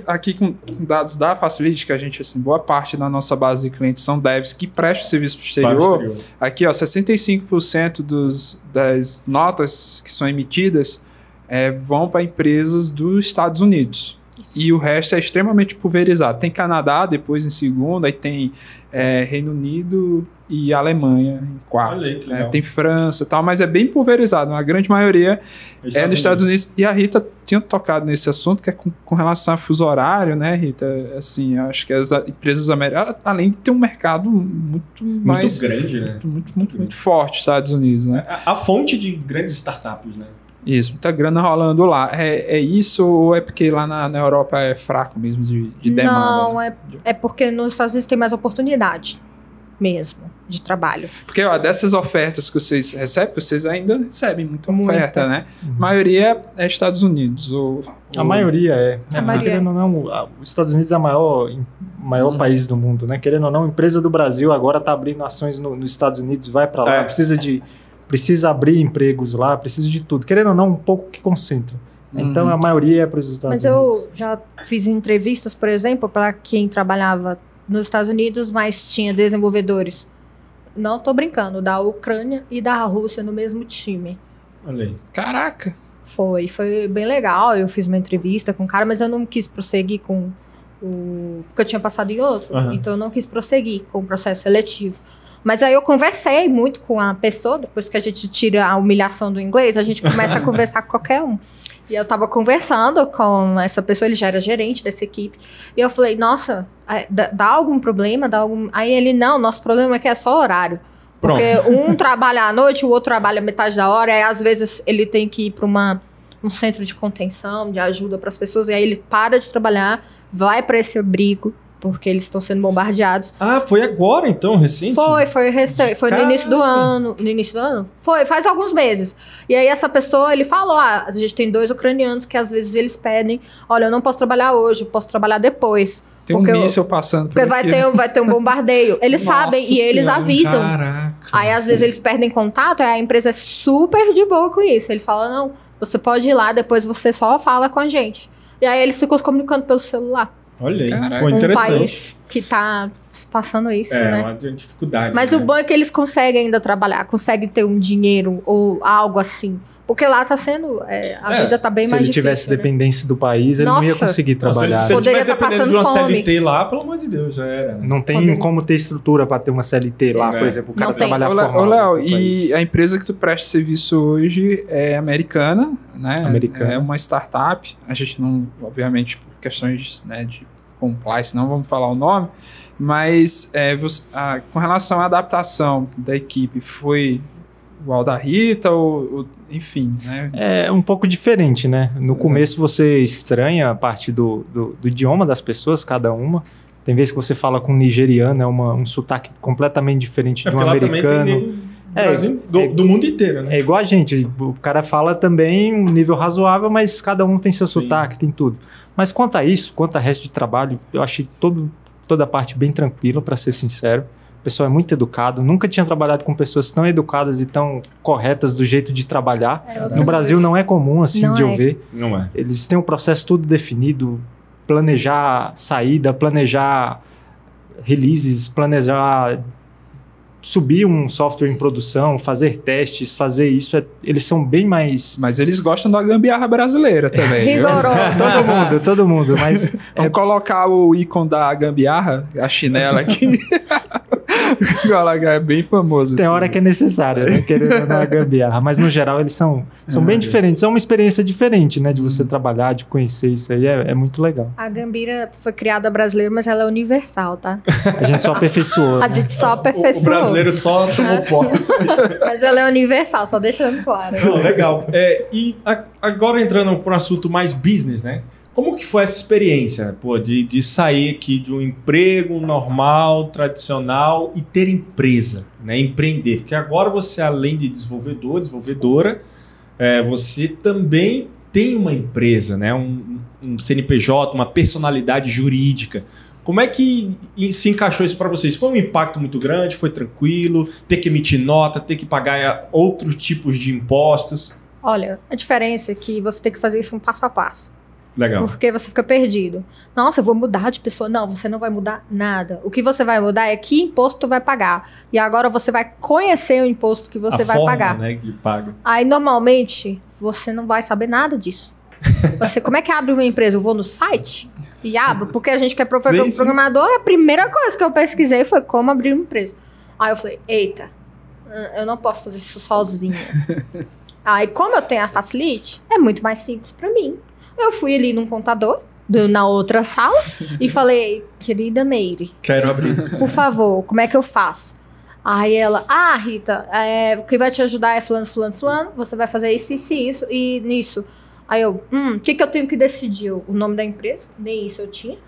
Aqui com dados da Facility, que a gente, assim, boa parte da nossa base de clientes são devs que prestam serviço para o exterior. Aqui, ó, 65% das notas que são emitidas vão para empresas dos Estados Unidos. Isso. E o resto é extremamente pulverizado. Tem Canadá depois em segundo, aí tem Reino Unido e Alemanha em quarto. Tem França e tal, mas é bem pulverizado. A grande maioria é nos Estados Unidos. E a Rita tinha tocado nesse assunto, que é com relação a fuso horário, né, Rita? Assim, acho que as empresas americanas, além de ter um mercado muito mais... Muito grande, né? Muito forte nos Estados Unidos, né? A fonte de grandes startups, né? Isso, muita grana rolando lá. É isso ou é porque lá na Europa é fraco mesmo de demanda? Não, né? é porque nos Estados Unidos tem mais oportunidade mesmo de trabalho. Porque dessas ofertas que vocês recebem, vocês ainda recebem muita oferta, né? A maioria é Estados Unidos. A maioria é. Querendo ou não, os Estados Unidos é o maior país do mundo, né? Querendo ou não, a empresa do Brasil agora está abrindo ações nos Estados Unidos, vai para lá, precisa abrir empregos lá, precisa de tudo. Querendo ou não, um pouco que concentra. Então, a maioria é para os Estados Unidos. Mas eu já fiz entrevistas, por exemplo, para quem trabalhava nos Estados Unidos, mas tinha desenvolvedores. Não tô brincando, da Ucrânia e da Rússia no mesmo time. Olha aí. Caraca! Foi bem legal. Eu fiz uma entrevista com o cara, mas eu não quis prosseguir com porque eu tinha passado em outro. Então, eu não quis prosseguir com o processo seletivo. Mas aí eu conversei muito com a pessoa, depois que a gente tira a humilhação do inglês, a gente começa a conversar com qualquer um. E eu tava conversando com essa pessoa, ele já era gerente dessa equipe. E eu falei, nossa, dá algum problema? Aí ele, não, nosso problema é que é só horário. Porque um trabalha à noite, o outro trabalha metade da hora, e às vezes ele tem que ir para um centro de contenção, de ajuda para as pessoas, e aí ele para de trabalhar, vai para esse abrigo, porque eles estão sendo bombardeados. Ah, foi agora então, recente? Foi recente, foi no início do ano. No início do ano? Foi, faz alguns meses. E aí essa pessoa, ele falou, a gente tem 2 ucranianos que às vezes eles pedem, olha, eu não posso trabalhar hoje, eu posso trabalhar depois. Tem um míssil passando por aqui. Porque vai ter um bombardeio. Eles sabem e eles avisam. Caraca. Aí às vezes eles perdem contato, aí a empresa é super de boa com isso. Eles falam, não, você pode ir lá, depois você só fala com a gente. E aí eles ficam se comunicando pelo celular. Olha aí, interessante. Um país que tá passando isso, né? É uma dificuldade. Mas o bom é que eles conseguem ainda trabalhar, conseguem ter um dinheiro ou algo assim Porque lá tá sendo... a vida tá bem mais difícil. Se ele tivesse dependência do país, ele não ia conseguir trabalhar. Se ele poderia tivesse estar dependendo passando de uma fome. CLT lá, pelo amor de Deus, já era. Não tem como ter estrutura para ter uma CLT lá, por exemplo. O cara trabalhar formal. Ô, Léo, e a empresa que tu presta serviço hoje é americana, né? Americana. É uma startup. A gente não, obviamente, por questões, né, de compliance, não vamos falar o nome, mas com relação à adaptação da equipe, foi igual da Rita ou enfim, né? É um pouco diferente, né? No começo você estranha a parte do idioma das pessoas, cada uma. Tem vezes que você fala com um nigeriano, é um sotaque completamente diferente de um americano. Do mundo inteiro, né? É igual a gente, o cara fala também um nível razoável, mas cada um tem seu sotaque, tem tudo. Mas quanto a isso, quanto a resto de trabalho, eu achei toda a parte bem tranquila, para ser sincero. O pessoal é muito educado. Nunca tinha trabalhado com pessoas tão educadas e tão corretas do jeito de trabalhar. No Brasil não é comum assim eu ver. Não é. Eles têm um processo tudo definido, planejar saída, planejar releases, planejar subir um software em produção, fazer testes, fazer isso. Eles são bem mais... Mas eles gostam da gambiarra brasileira também. Rigoroso. Todo mundo. Mas vamos colocar o ícone da gambiarra, a chinela aqui. É bem famoso. Tem assim, hora que é necessário, né? Querendo dar gambiarra. Mas no geral eles são bem diferentes. É uma experiência diferente, né? De você trabalhar, de conhecer isso aí. É muito legal. A Gambira foi criada brasileira, mas ela é universal, tá? A gente só aperfeiçoou. A gente só aperfeiçoou. O brasileiro só tomou posse. Mas ela é universal, só deixando claro. Não, legal. E agora entrando para um assunto mais business, né? Como que foi essa experiência, de sair aqui de um emprego normal, tradicional e ter empresa, né? Empreender? Porque agora você, além de desenvolvedora, você também tem uma empresa, né? Um CNPJ, uma personalidade jurídica. Como é que se encaixou isso para vocês? Foi um impacto muito grande? Foi tranquilo? Ter que emitir nota, ter que pagar outros tipos de impostos? Olha, a diferença é que você tem que fazer isso um passo a passo. Legal. Porque você fica perdido. Nossa, eu vou mudar de pessoa. Não, você não vai mudar nada. O que você vai mudar é que imposto tu vai pagar. E agora você vai conhecer o imposto que você vai pagar. Né, que paga. Aí, normalmente, você não vai saber nada disso. Como é que abre uma empresa? Eu vou no site e abro, porque a gente que é programador, a primeira coisa que eu pesquisei foi como abrir uma empresa. Aí eu falei, eita, eu não posso fazer isso sozinha. Aí, como eu tenho a Facilite, é muito mais simples pra mim. Eu fui ali num contador, na outra sala, e falei, querida Meire, quero abrir. Por favor, como é que eu faço? Aí ela, Rita, o que vai te ajudar é fulano, você vai fazer isso, e nisso. Aí eu, o que eu tenho que decidir? O nome da empresa? Nem isso eu tinha.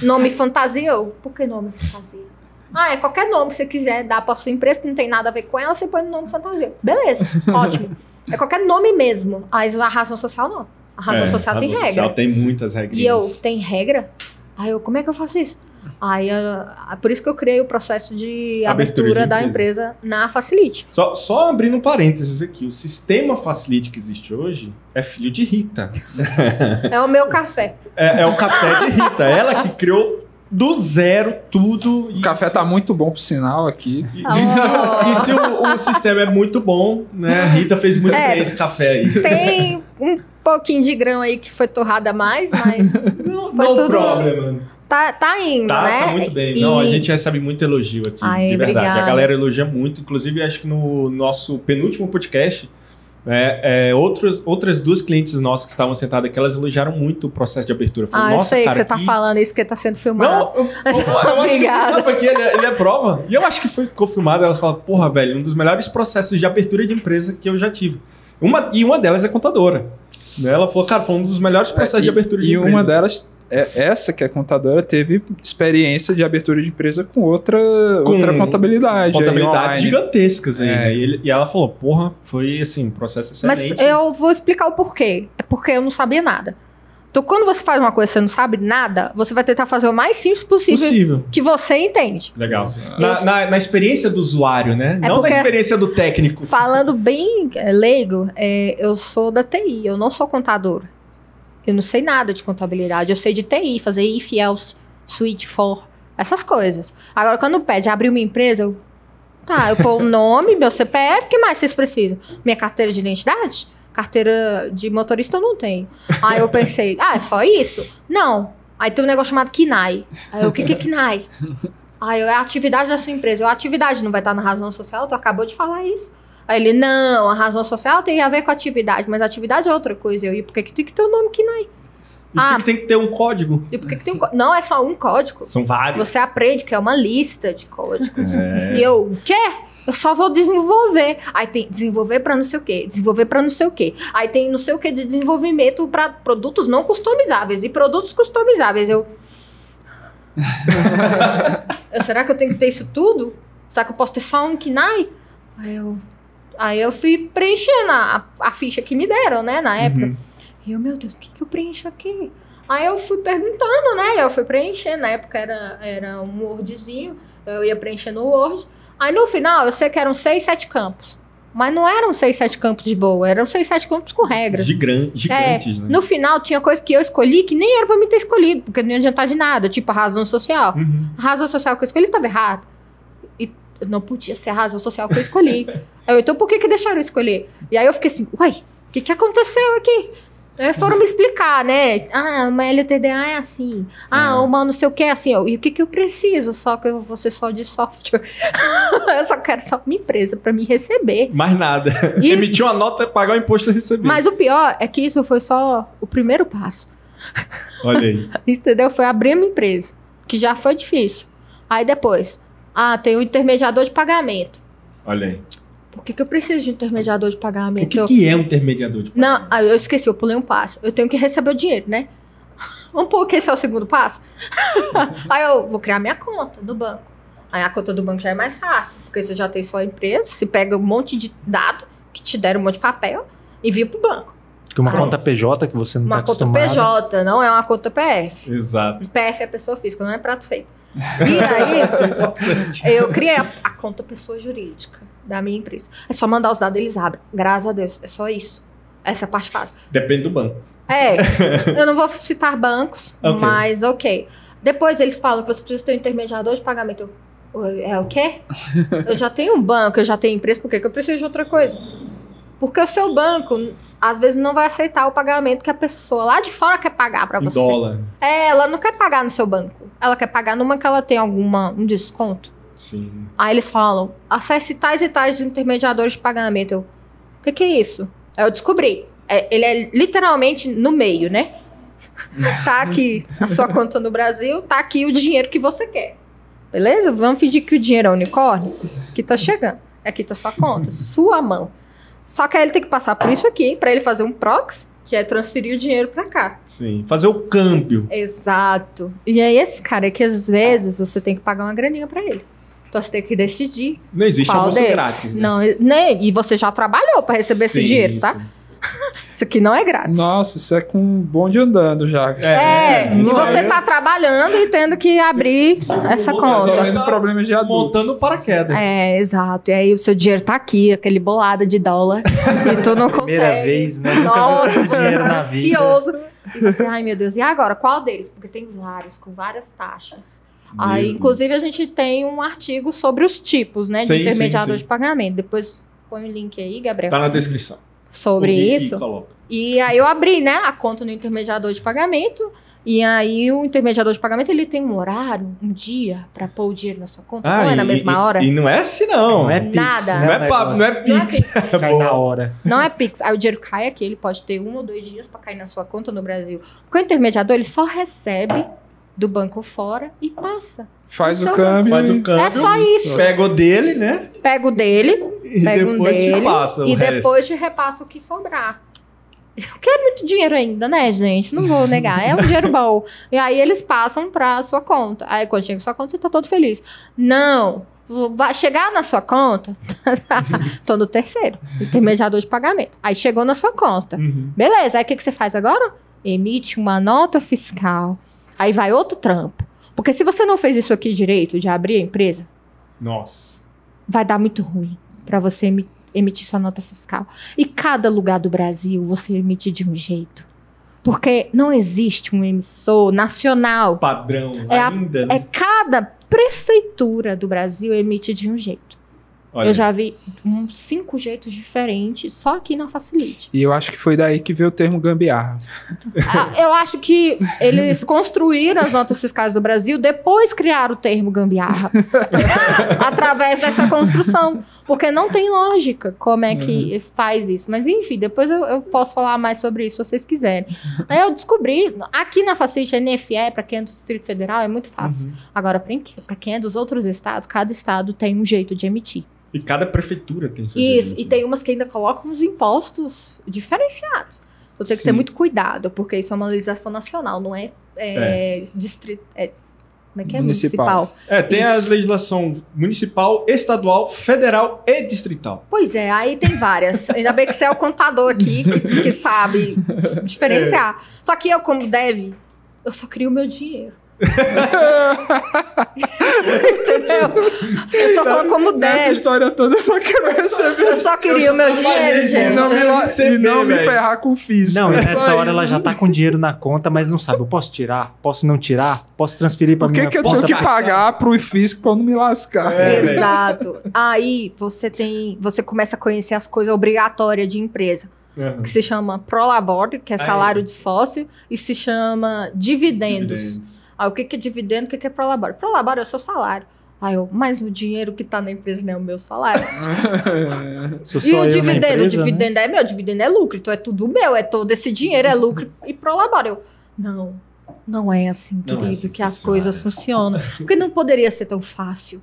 Nome fantasia? Por que nome fantasia? É qualquer nome que você quiser dar pra sua empresa que não tem nada a ver com ela, você põe no nome fantasia. Beleza, ótimo. É qualquer nome mesmo. Aí a razão social não. A razão social tem regra. A razão social tem muitas regras. E eu, tem regra? Aí eu, como é que eu faço isso? Aí, por isso que eu criei o processo de abertura da empresa na Facilite. Só abrindo um parênteses aqui. O sistema Facilite que existe hoje é filho de Rita. É o meu café. É o café de Rita. Ela que criou do zero tudo. O café tá muito bom, por sinal, aqui. E se o sistema é muito bom, né? A Rita fez muito bem esse café aí. Tem um pouquinho de grão aí que foi torrada mais, mas... não problema. Tá indo, né? Tá muito bem. Não, a gente recebe muito elogio aqui, de verdade. Obrigada. A galera elogia muito. Inclusive, acho que no nosso penúltimo podcast, outras duas clientes nossas que estavam sentadas aqui, elas elogiaram muito o processo de abertura. Falei, eu sei que você tá falando isso porque tá sendo filmado. Não, eu acho que ele é prova. E eu acho que ficou filmado. Elas falam, porra, velho, um dos melhores processos de abertura de empresa que eu já tive. Uma delas é contadora. Ela falou, cara, foi um dos melhores processos de abertura de empresa. E uma delas... essa que é contadora teve experiência de abertura de empresa com outra contabilidade. Contabilidades gigantescas aí, né? E ela falou, porra, foi assim, processo excelente. Mas eu vou explicar o porquê. É porque eu não sabia nada. Então, quando você faz uma coisa e você não sabe nada, você vai tentar fazer o mais simples possível. Que você entende. Legal. Na experiência do usuário, né? Não na experiência do técnico. Falando bem leigo, eu sou da TI, eu não sou contador. Eu não sei nada de contabilidade. Eu sei de TI, fazer if, else, switch, for, essas coisas. Agora, quando pede abrir uma empresa, Tá, eu pôr o nome, meu CPF, o que mais vocês precisam? Minha carteira de identidade? Carteira de motorista eu não tenho. Aí eu pensei, é só isso? Não. Aí tem um negócio chamado KNAI. Aí eu, o que é KNAI? Aí eu, é a atividade da sua empresa. A atividade não vai estar na razão social? Tu acabou de falar isso. Aí ele, não, a razão social tem a ver com a atividade, mas a atividade é outra coisa. Eu, e por que tem que ter o nome KNAI? E por que tem que ter um código? E por que tem um código? Não é só um código. São vários. Você aprende que é uma lista de códigos. E eu, o quê? Eu só vou desenvolver. Aí tem desenvolver pra não sei o quê. Desenvolver pra não sei o quê. Aí tem não sei o quê de desenvolvimento pra produtos não customizáveis. E produtos customizáveis. Será que eu tenho que ter isso tudo? Será que eu posso ter só um KNAI? Aí eu fui preenchendo a ficha que me deram, né, na época. E eu, meu Deus, o que eu preencho aqui? Aí eu fui perguntando, né, eu fui preenchendo. Na época era um Wordzinho, eu ia preenchendo o Word. Aí no final, eu sei que eram 6, 7 campos. Mas não eram 6, 7 campos de boa, eram 6, 7 campos com regras. Gigantes, né? No final, tinha coisa que eu escolhi que nem era pra mim ter escolhido, porque não ia adiantar de nada, tipo a razão social. A razão social que eu escolhi estava errada. E não podia ser a razão social que eu escolhi. Então por que deixaram eu escolher? E aí eu fiquei assim, uai, o que aconteceu aqui? Aí foram me explicar, né? Uma LTDA é assim. Uma não sei o que é assim. E o que eu preciso? Só que eu vou ser só de software. Eu só quero só uma empresa pra me receber. Mais nada. Emitir uma nota, pagar o imposto e receber. Mas o pior é que isso foi só o primeiro passo. Olha aí. Entendeu? Foi abrir a minha empresa, que já foi difícil. Aí depois, tem o intermediador de pagamento. Olha aí. Por que eu preciso de um intermediador de pagamento? O que é um intermediador de pagamento? Não, eu esqueci, eu pulei um passo. Eu tenho que receber o dinheiro, né? Vamos pôr que esse é o segundo passo? Aí eu vou criar minha conta do banco. Aí a conta do banco já é mais fácil, porque você já tem sua empresa, você pega um monte de dado, que te deram um monte de papel, e envia pro banco. Que uma conta PJ que você não está acostumado. Uma conta PJ, não é uma conta PF. Exato. PF é pessoa física, não é prato feito. E aí, eu criei a conta pessoa jurídica da minha empresa. É só mandar os dados, eles abrem. Graças a Deus, é só isso. Essa é a parte fácil. Depende do banco. Eu não vou citar bancos, mas ok. Depois eles falam que você precisa ter um intermediador de pagamento. É o quê? Eu já tenho um banco, eu já tenho empresa, por que eu preciso de outra coisa? Porque o seu banco, às vezes, não vai aceitar o pagamento que a pessoa lá de fora quer pagar pra você. Dólar. Ela não quer pagar no seu banco. Ela quer pagar numa que ela tem um desconto. Sim. Aí eles falam, acesse tais e tais intermediadores de pagamento. O que é isso? Aí eu descobri. Ele é literalmente no meio, né? Tá aqui a sua conta no Brasil, tá aqui o dinheiro que você quer. Beleza? Vamos fingir que o dinheiro é unicórnio, que tá chegando. Aqui tá sua conta, sua mão. Só que aí ele tem que passar por isso aqui, pra ele fazer um proxy, que é transferir o dinheiro pra cá. Sim, fazer o câmbio. Exato. E aí esse cara que às vezes você tem que pagar uma graninha pra ele. Então você tem que decidir. Não existe almoço grátis, né? Não, né? E você já trabalhou pra receber esse dinheiro, tá? Isso aqui não é grátis. Nossa, isso é com um bonde andando já. E você tá trabalhando e tendo que abrir essa conta. Resolvendo problemas de adulto. Montando paraquedas. Exato. E aí o seu dinheiro tá aqui, aquele bolada de dólar. E tu não consegue. Primeira vez, né? Nossa, Nunca dinheiro na vida. ansioso. E você, ai meu Deus, e agora? Qual deles? Porque tem vários, com várias taxas. Aí, inclusive, a gente tem um artigo sobre os tipos, né? De intermediador de pagamento. Depois põe o link aí, Gabriel. Tá na descrição. Sobre isso. E aí eu abri, né, a conta no intermediador de pagamento. E aí o intermediador de pagamento, ele tem um horário, um dia pra pôr o dinheiro na sua conta. Não é na mesma hora. E não é assim, não. Não é Pix. Nada. Não é Pix. Cai na hora. Não é Pix. Aí o dinheiro cai aqui, ele pode ter 1 ou 2 dias pra cair na sua conta no Brasil. Porque o intermediador, ele só recebe do banco fora e passa. Faz o câmbio. É só isso. Pega o dele, né? Pega o dele. E depois te passa o resto. E depois te repassa o que sobrar. O que é muito dinheiro ainda, né, gente? Não vou negar. É um dinheiro bom. E aí eles passam pra sua conta. Aí quando chega na sua conta, você tá todo feliz. Não. Vai chegar na sua conta. Tô no terceiro. Intermediador de pagamento. Aí chegou na sua conta. Beleza. Aí o que você faz agora? Emite uma nota fiscal. Aí vai outro trampo. Porque se você não fez isso aqui direito, de abrir a empresa, nossa, vai dar muito ruim para você emitir sua nota fiscal. E cada lugar do Brasil você emite de um jeito. Porque não existe um emissor nacional. Padrão, ainda, né? Cada prefeitura do Brasil emite de um jeito. Eu já vi uns 5 jeitos diferentes só aqui na Facilite. E eu acho que foi daí que veio o termo gambiarra. Eu acho que eles construíram as notas fiscais do Brasil, depois criaram o termo gambiarra. Através dessa construção. Porque não tem lógica como é que faz isso. Mas enfim, depois eu posso falar mais sobre isso se vocês quiserem. Aí eu descobri, aqui na Facilite, NFE, para quem é do Distrito Federal, é muito fácil. Agora, para quem é dos outros estados, cada estado tem um jeito de emitir. E cada prefeitura tem seu Isso, e tem umas que ainda colocam os impostos diferenciados. Eu tenho que ter muito cuidado, porque isso é uma legislação nacional, não é distrito... como é que é? Municipal. Tem a legislação municipal, estadual, federal e distrital. Pois é, aí tem várias. Ainda bem que você é o contador aqui, que sabe diferenciar. Só que eu, como deve, eu só crio o meu dinheiro. Entendeu? Eu tô falando como deve. Essa história toda eu só quero receber. Eu só queria o meu dinheiro, gente. E não me ferrar com físico. Não, nessa hora ela já tá com dinheiro na conta, mas não sabe. Eu posso tirar? Posso não tirar? Posso transferir pra minha conta? Por que eu tenho que pagar pro físico pra eu não me lascar? Exato. Aí você começa a conhecer as coisas obrigatórias de empresa. Que se chama Prolabore, que é salário de sócio, e se chama dividendos. O que é dividendo, o que é Prolabore? Prolabore é o seu salário. Mas o dinheiro que tá na empresa não é o meu salário. E o dividendo? O dividendo é meu, o dividendo é lucro, então é tudo meu, é todo esse dinheiro, é lucro e Prolabore. Não é assim, querido, que as coisas funcionam. Porque não poderia ser tão fácil.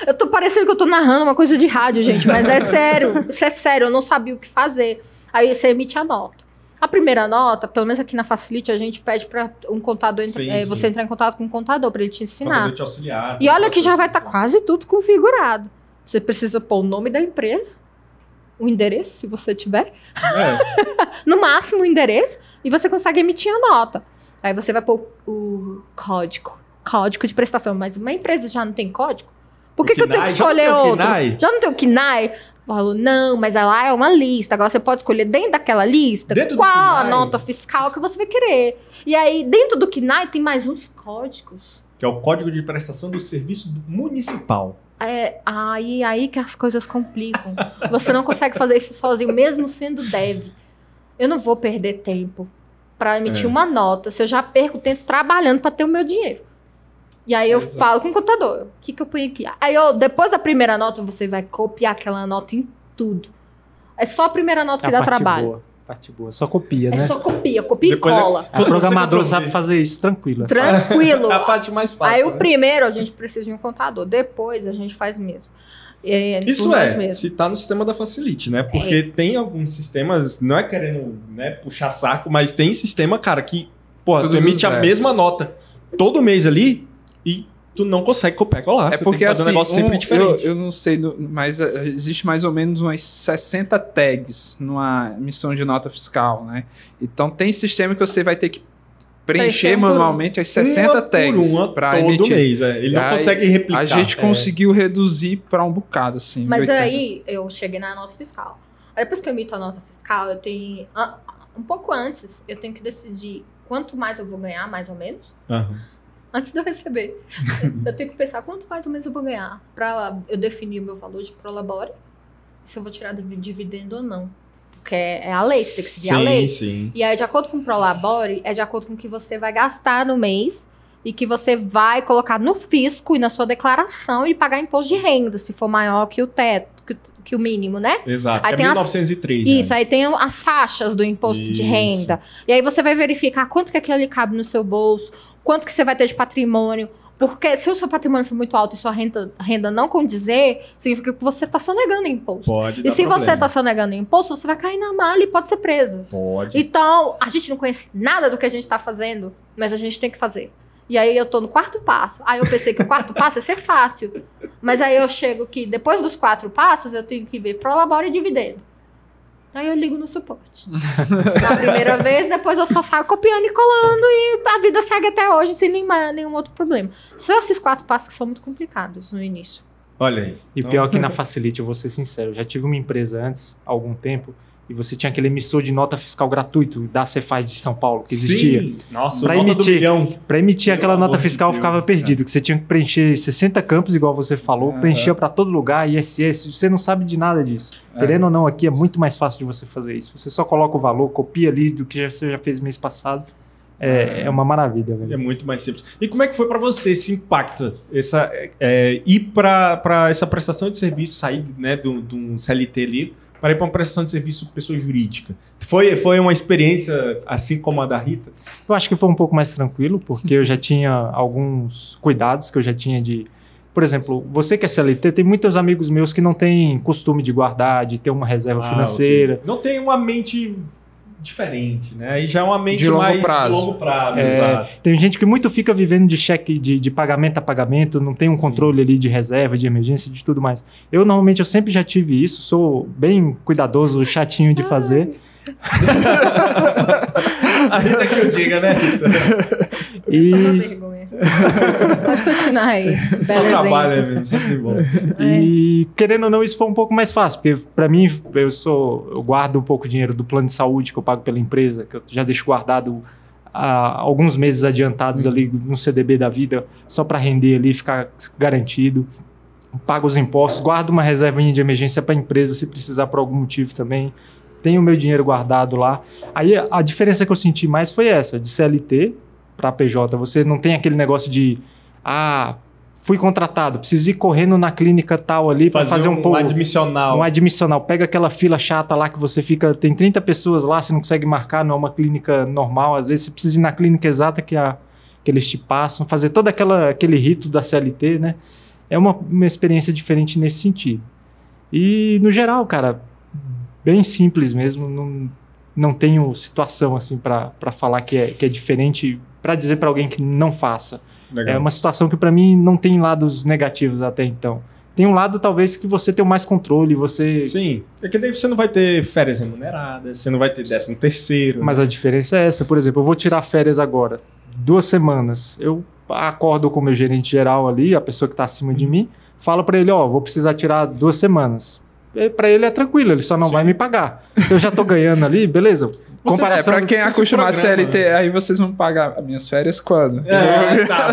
Eu tô parecendo que eu tô narrando uma coisa de rádio, gente, mas é sério. Isso é sério, eu não sabia o que fazer. Aí você emite a nota. A primeira nota, pelo menos aqui na Facilite, a gente pede para um contador, você entrar em contato com um contador para ele te ensinar. Pra poder te auxiliar. E olha que já vai estar quase tudo configurado. Você precisa pôr o nome da empresa, o endereço, se você tiver. No máximo o endereço, e você consegue emitir a nota. Aí você vai pôr o código de prestação. Mas uma empresa já não tem código? Por que eu tenho que escolher outro? Já não tem o KNAI? Falou, não, mas lá é uma lista. Agora você pode escolher dentro daquela lista qual a nota fiscal que você vai querer. E aí, dentro do KNAI, tem mais uns códigos. Que é o Código de Prestação do Serviço Municipal. Aí que as coisas complicam. Você não consegue fazer isso sozinho, mesmo sendo dev. Eu não vou perder tempo para emitir uma nota, se eu já perco tempo trabalhando para ter o meu dinheiro. E aí eu falo com o contador, o que eu ponho aqui? Aí depois da primeira nota, você vai copiar aquela nota em tudo. É só a primeira nota que dá trabalho. Parte boa. Só copia, né? É só copia e cola. O programador sabe fazer isso, tranquilo. Tranquilo. É a parte mais fácil. Aí o primeiro a gente precisa de um contador, depois a gente faz mesmo. Isso se tá no sistema da Facilite, né? Porque tem alguns sistemas, não é querendo puxar saco, mas tem sistema, cara, que tu emite a mesma nota todo mês ali e tu não consegue copiar e colar. É porque tem que fazer um negócio sempre diferente. Eu não sei, mas existe mais ou menos umas 60 tags numa emissão de nota fiscal, né? Então tem sistema que você vai ter que preencher manualmente as 60 tags para emitir. Mês, Ele não consegue replicar. A gente conseguiu reduzir para um bocado, assim. Mas aí eu cheguei na nota fiscal. Aí depois que eu emito a nota fiscal, eu tenho... um pouco antes, eu tenho que decidir quanto mais eu vou ganhar, mais ou menos. Antes de eu receber. Eu tenho que pensar quanto mais ou menos eu vou ganhar para eu definir o meu valor de Prolabore, se eu vou tirar dividendo ou não. Porque é a lei, você tem que seguir a lei. Sim. E aí, de acordo com o Prolabore, é de acordo com o que você vai gastar no mês e que você vai colocar no fisco e na sua declaração e pagar imposto de renda, se for maior que o teto, que o mínimo, né? Exato, aí é 1903. Isso, aí tem as faixas do imposto de renda. E aí você vai verificar quanto que aquilo ali cabe no seu bolso, quanto que você vai ter de patrimônio. Porque se o seu patrimônio for muito alto e sua renda não condizer, significa que você está sonegando imposto. Pode dar e se problema. você está sonegando imposto, você vai cair na malha e pode ser preso. Pode. Então, a gente não conhece nada do que a gente está fazendo, mas a gente tem que fazer. E aí eu tô no 4º passo. Aí eu pensei que o 4º passo ia ser fácil. Mas aí eu chego que depois dos 4 passos, eu tenho que ver Prolabore e dividendo. Aí eu ligo no suporte. Na primeira vez, depois eu só saio copiando e colando e a vida segue até hoje sem nenhum outro problema. São esses 4 passos que são muito complicados no início. Olha aí. E pior que na Facilite, eu vou ser sincero, eu já tive uma empresa antes, há algum tempo, e você tinha aquele emissor de nota fiscal gratuito da Cefaz de São Paulo, que existia. Sim. Nossa, nota do milhão. Para emitir aquela nota fiscal ficava perdido, que você tinha que preencher 60 campos, igual você falou, preenchia para todo lugar, ISS, você não sabe de nada disso. Querendo ou não, aqui é muito mais fácil de você fazer isso. Você só coloca o valor, copia ali do que você já fez mês passado. É uma maravilha, velho. É muito mais simples. E como é que foi para você esse impacto? Ir para essa prestação de serviço, sair, né, de um CLT ali, para ir para uma prestação de serviço pessoa jurídica? Foi uma experiência assim como a da Rita? Eu acho que foi um pouco mais tranquilo, porque eu já tinha alguns cuidados que eu já tinha de... Por exemplo, você que é CLT, tem muitos amigos meus que não têm costume de guardar, de ter uma reserva financeira. Okay. Não tem uma mente diferente, né? Aí já é uma mente de longo mais prazo. De longo prazo, exato. Tem gente que muito fica vivendo de cheque de pagamento a pagamento, não tem um controle ali de reserva, de emergência, de tudo mais. Eu sempre já tive isso, sou bem cuidadoso, chatinho de fazer. A Rita que eu diga, né, Rita? Pode continuar aí. Só trabalha mesmo, só desenvolve. E querendo ou não, isso foi um pouco mais fácil, porque para mim, eu guardo um pouco de dinheiro do plano de saúde que eu pago pela empresa, que eu já deixo guardado há alguns meses adiantados ali no CDB da vida, só para render ali, ficar garantido. Pago os impostos, guardo uma reservinha de emergência para a empresa se precisar por algum motivo também. Tenho o meu dinheiro guardado lá. Aí a diferença que eu senti mais foi essa, de CLT para PJ. Você não tem aquele negócio de fui contratado, preciso ir correndo na clínica tal ali para fazer um admissional. Um admissional. Pega aquela fila chata lá que você fica... Tem 30 pessoas lá, você não consegue marcar, não é uma clínica normal. Às vezes você precisa ir na clínica exata que eles te passam. Fazer todo aquele rito da CLT, né? É uma experiência diferente nesse sentido. E, no geral, cara, bem simples mesmo. Não tenho situação assim para falar que é diferente, para dizer para alguém que não faça. Legal. É uma situação que para mim não tem lados negativos até então. Tem um lado talvez que você tenha mais controle, você... Sim, é que daí você não vai ter férias remuneradas, você não vai ter 13º. Mas a diferença é essa, por exemplo, eu vou tirar férias agora, 2 semanas, eu acordo com o meu gerente geral ali, a pessoa que está acima de mim, falo para ele, vou precisar tirar 2 semanas. Para ele é tranquilo, ele só não vai me pagar. Eu já tô ganhando ali, beleza. Para quem é acostumado de CLT, aí vocês vão pagar as minhas férias quando?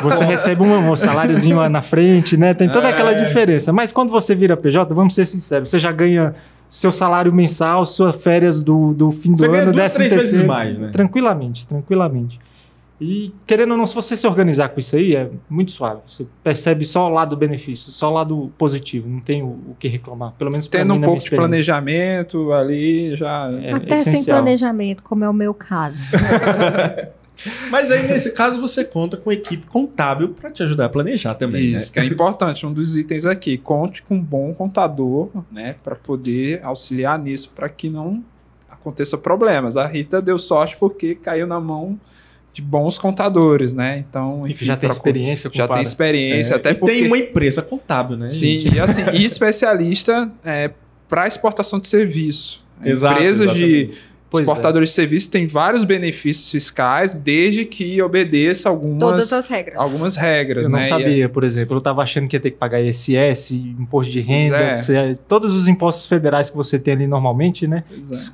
Você recebe um saláriozinho na frente, né? Tem toda aquela diferença. Mas quando você vira PJ, vamos ser sinceros, você já ganha seu salário mensal, suas férias do fim do ano, 13º. Vezes mais, né? Tranquilamente. E querendo ou não, se você se organizar com isso aí, é muito suave. Você percebe só o lado benefício, só o lado positivo. Não tem o que reclamar. Pelo menos pra mim, tendo um pouco de planejamento ali, já é até essencial. Sem planejamento, como é o meu caso. Mas aí, nesse caso, você conta com equipe contábil para te ajudar a planejar também. Isso, né? Que é importante. Um dos itens aqui. Conte com um bom contador, né? Para poder auxiliar nisso, para que não aconteça problemas. A Rita deu sorte porque caiu na mão de bons contadores, né? Então, enfim, já tem experiência, já tem experiência, até porque tem uma empresa contábil, né? Sim, e especialista para exportação de serviço. Exato, empresas exatamente. de exportadores de serviços têm vários benefícios fiscais, desde que obedeça todas as regras. Algumas regras. Eu não sabia, por exemplo. Eu estava achando que ia ter que pagar ISS, imposto de renda, todos os impostos federais que você tem ali normalmente, né?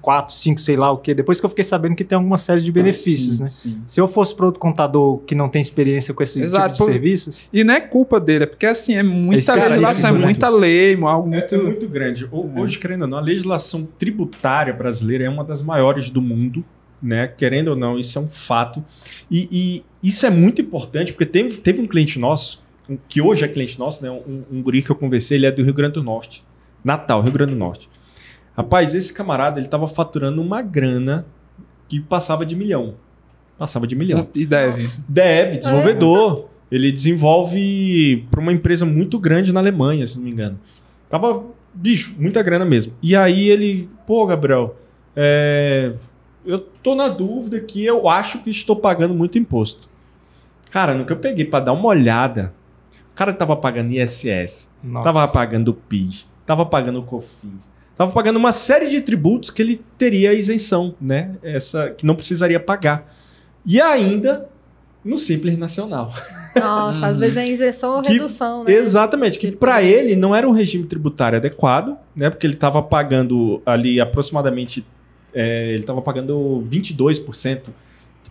4, 5, sei lá o quê. Depois que eu fiquei sabendo que tem alguma série de benefícios, né? Sim. Se eu fosse para outro contador que não tem experiência com esse tipo de serviços... E não é culpa dele, é porque assim, é muita legislação, é muita lei, algo muito... É muito grande. Hoje, querendo ou não, a legislação tributária brasileira é uma das maiores do mundo, né? Querendo ou não, isso é um fato. E isso é muito importante, porque teve um cliente nosso, que hoje é cliente nosso, né? Um guri que eu conversei, ele é do Rio Grande do Norte. Natal, Rio Grande do Norte. Rapaz, esse camarada, ele estava faturando uma grana que passava de milhão. E deve. Desenvolvedor. Ele desenvolve para uma empresa muito grande na Alemanha, se não me engano. Tava, muita grana mesmo. E aí ele, Gabriel... eu tô na dúvida que eu acho que estou pagando muito imposto. Cara, nunca peguei para dar uma olhada. O cara tava pagando ISS, tava pagando PIS, tava pagando COFINS, tava pagando uma série de tributos que ele teria isenção, né? Que não precisaria pagar. E ainda no Simples Nacional. Nossa, às vezes é isenção ou redução, né? Exatamente, que para ele não era um regime tributário adequado, né? Porque ele estava pagando ali aproximadamente ele estava pagando 22%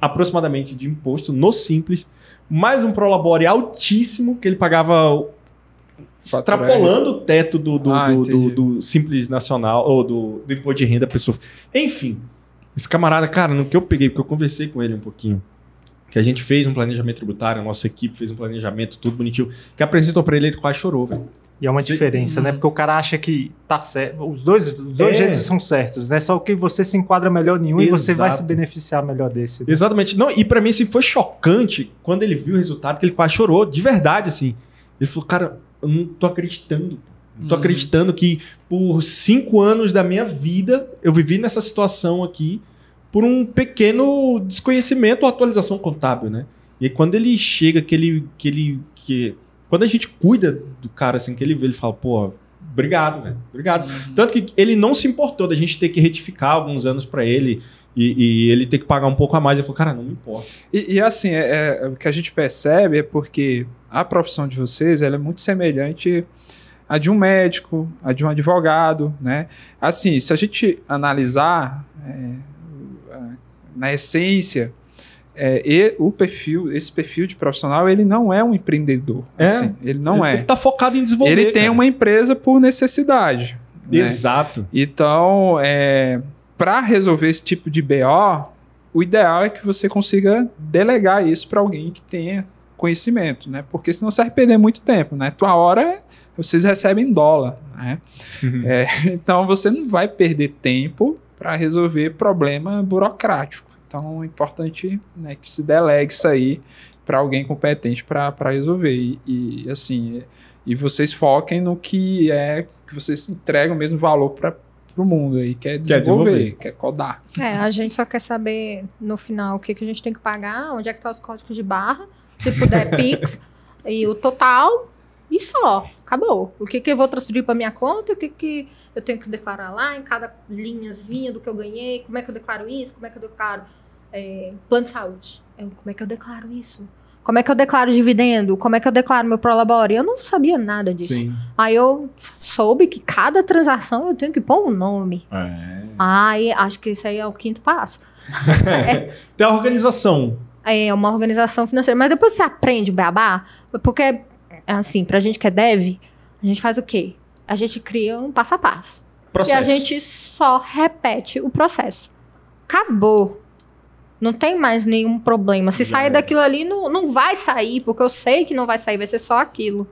aproximadamente de imposto no Simples, mais um Prolabore altíssimo que ele pagava extrapolando o teto do Simples Nacional, ou do imposto de renda pessoa. Enfim, esse camarada, cara, no que eu peguei, porque eu conversei com ele um pouquinho, que a gente fez um planejamento tributário, a nossa equipe fez um planejamento, tudo bonitinho, que apresentou pra ele quase chorou, velho. E é uma diferença, né? Porque o cara acha que tá certo. Os dois jeitos são certos, né? Só que você se enquadra melhor em um e você vai se beneficiar melhor desse. Né? Exatamente. Não, e pra mim, assim, foi chocante quando ele viu o resultado, que ele quase chorou, de verdade, assim. Ele falou, cara, eu não tô acreditando. Não tô acreditando que por 5 anos da minha vida eu vivi nessa situação aqui por um pequeno desconhecimento ou atualização contábil, né? E aí, quando ele chega, quando a gente cuida do cara, assim, que ele vê, ele fala, pô, obrigado, velho, obrigado. Tanto que ele não se importou da gente ter que retificar alguns anos pra ele e ele ter que pagar um pouco a mais. Ele falou, cara, não me importa. E assim, o que a gente percebe é porque a profissão de vocês ela é muito semelhante à de um médico, à de um advogado, né? Assim, se a gente analisar na essência, esse perfil de profissional, ele não é um empreendedor. Assim, ele não é. Ele tá focado em desenvolver. Ele tem uma empresa por necessidade. Né? Exato. Então, para resolver esse tipo de BO, o ideal é que você consiga delegar isso para alguém que tenha conhecimento, né? Porque senão você vai perder muito tempo, né? Tua hora, vocês recebem em dólar, né? Então, você não vai perder tempo para resolver problema burocrático. Então, é importante, né, que se delegue isso aí para alguém competente para resolver. E assim, vocês foquem no que vocês entregam o mesmo valor para o mundo aí, quer desenvolver, quer codar. A gente só quer saber no final o que a gente tem que pagar, onde é que tá os códigos de barra, se puder Pix, e o total, e só, acabou. O que eu vou transferir para minha conta, o que eu tenho que declarar lá, em cada linhazinha do que eu ganhei, como é que eu declaro isso, como é que eu declaro plano de saúde. Como é que eu declaro isso? Como é que eu declaro dividendo? Como é que eu declaro meu Prolabore? Eu não sabia nada disso. Sim. Aí eu soube que cada transação eu tenho que pôr um nome. Aí acho que isso aí é o 5º passo. Tem a organização. É uma organização financeira. Mas depois você aprende o beabá, porque, assim, pra gente que é dev, a gente faz o quê? A gente cria um passo a passo. Processo. E a gente só repete o processo. Acabou. Não tem mais nenhum problema. Se sair daquilo ali, não vai sair, porque eu sei que não vai sair, vai ser só aquilo.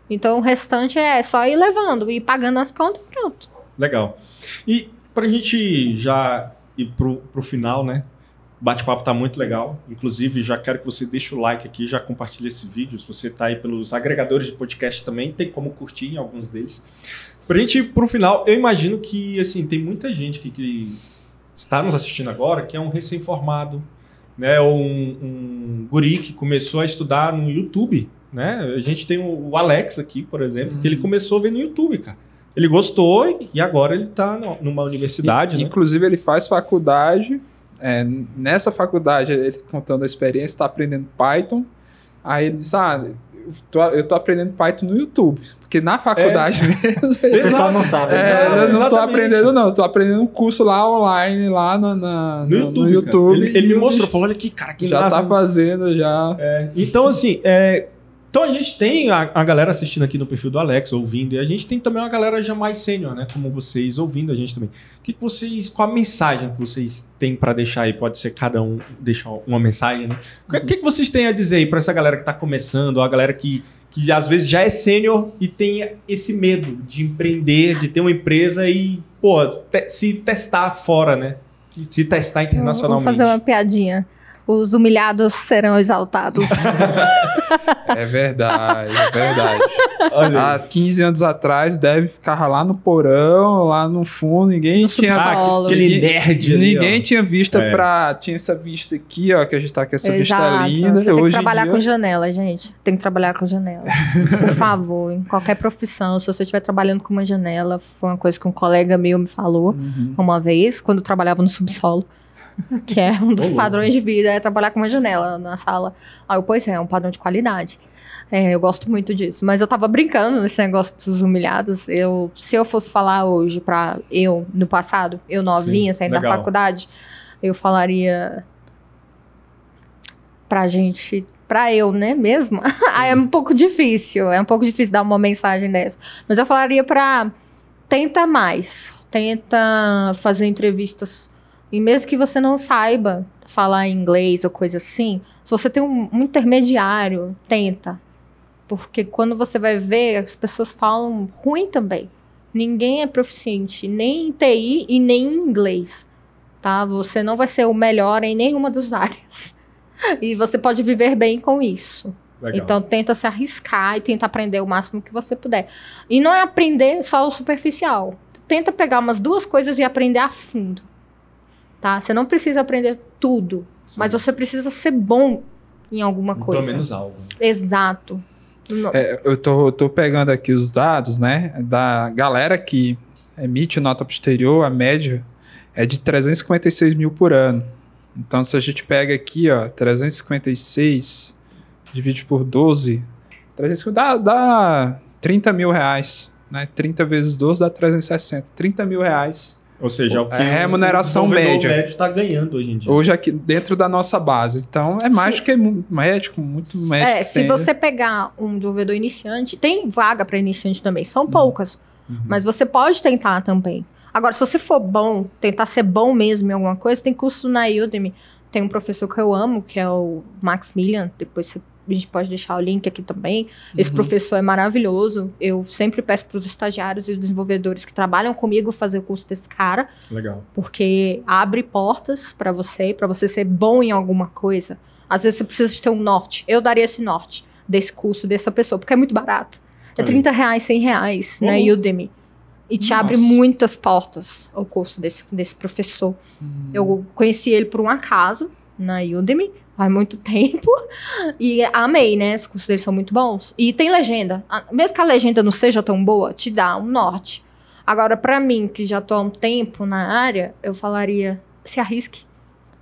Então, o restante é só ir levando, ir pagando as contas e pronto. Legal. E pra gente já ir pro final, né? O bate-papo tá muito legal. Inclusive, já quero que você deixe o like aqui, já compartilhe esse vídeo. Se você tá aí pelos agregadores de podcast também, tem como curtir em alguns deles. Pra gente ir pro final, eu imagino que, assim, tem muita gente que está nos assistindo agora, que é um recém-formado, né? Ou um guri que começou a estudar no YouTube, né? A gente tem o Alex aqui, por exemplo, que ele começou a ver no YouTube, cara. Ele gostou e agora ele está numa universidade, né? Inclusive, ele faz faculdade. Nessa faculdade, ele contando a experiência, está aprendendo Python. Aí ele diz, eu tô aprendendo Python no YouTube. Porque na faculdade mesmo... O pessoal não sabe. Eu não tô aprendendo, não. Eu tô aprendendo um curso lá online, lá no YouTube. Ele me mostrou, falou, olha aqui, cara, que já tá fazendo, já. Então, assim... Então a gente tem a galera assistindo aqui no perfil do Alex, ouvindo, e a gente tem também uma galera já mais sênior, né? Como vocês, ouvindo a gente também. Qual a mensagem que vocês têm para deixar aí? Pode ser cada um deixar uma mensagem, né? O que vocês têm a dizer aí para essa galera que tá começando, ou a galera que às vezes já é sênior e tem esse medo de empreender, de ter uma empresa e, se testar fora, né? Se testar internacionalmente. Vou fazer uma piadinha. Os humilhados serão exaltados. É verdade. Há 15 anos atrás, deve ficar lá no porão, lá no fundo, ninguém tinha... aquele nerd ali, ninguém tinha vista tinha essa vista aqui, ó, que a gente tá com essa vista linda. Você tem que trabalhar com janela, gente. Tem que trabalhar com janela. Por favor, em qualquer profissão, se você estiver trabalhando com uma janela, foi uma coisa que um colega meu me falou uma vez, quando eu trabalhava no subsolo. Que é um dos padrões de vida, é trabalhar com uma janela na sala. Pois é um padrão de qualidade. Eu gosto muito disso. Mas eu tava brincando nesse negócio dos humilhados. Se eu fosse falar hoje no passado, eu novinha, saindo da faculdade, eu falaria pra eu, né, mesmo? É um pouco difícil. É um pouco difícil dar uma mensagem dessa. Mas eu falaria tenta mais. Tenta fazer entrevistas. E mesmo que você não saiba falar inglês ou coisa assim, se você tem um intermediário, tenta. Porque quando você vai ver, as pessoas falam ruim também. Ninguém é proficiente, nem em TI e nem em inglês, tá? Você não vai ser o melhor em nenhuma das áreas. E você pode viver bem com isso. Legal. Então, tenta se arriscar e tenta aprender o máximo que você puder. E não é aprender só o superficial. Tenta pegar umas 2 coisas e aprender a fundo, tá? Você não precisa aprender tudo, mas você precisa ser bom em alguma coisa. Pelo menos algo. Exato. Eu tô pegando aqui os dados, né, da galera que emite nota pro exterior, a média é de 356 mil por ano. Então, se a gente pega aqui, ó, 356, divide por 12, 350, dá 30 mil reais, né? 30 vezes 12 dá 360, 30 mil reais. Ou seja, o que remuneração média. O médio está ganhando hoje em dia. Hoje aqui dentro da nossa base. Então, é mais do que médico, muito médico. Se você pegar um desenvolvedor iniciante, tem vaga para iniciante também, são poucas. Mas você pode tentar também. Agora, se você for bom, tentar ser bom mesmo em alguma coisa, tem curso na Udemy. Tem um professor que eu amo, que é o Maximilian. Depois a gente pode deixar o link aqui também. Esse professor é maravilhoso. Eu sempre peço para os estagiários e os desenvolvedores que trabalham comigo fazer o curso desse cara. Legal. Porque abre portas para você ser bom em alguma coisa. Às vezes você precisa de ter um norte. Eu daria esse norte desse curso dessa pessoa, porque é muito barato. É R$30, R$100 na Udemy. E te abre muitas portas o curso desse professor. Eu conheci ele por um acaso na Udemy, faz muito tempo. E amei, né? Os cursos deles são muito bons. E tem legenda. Mesmo que a legenda não seja tão boa, te dá um norte. Agora, pra mim, que já tô há um tempo na área, eu falaria, se arrisque.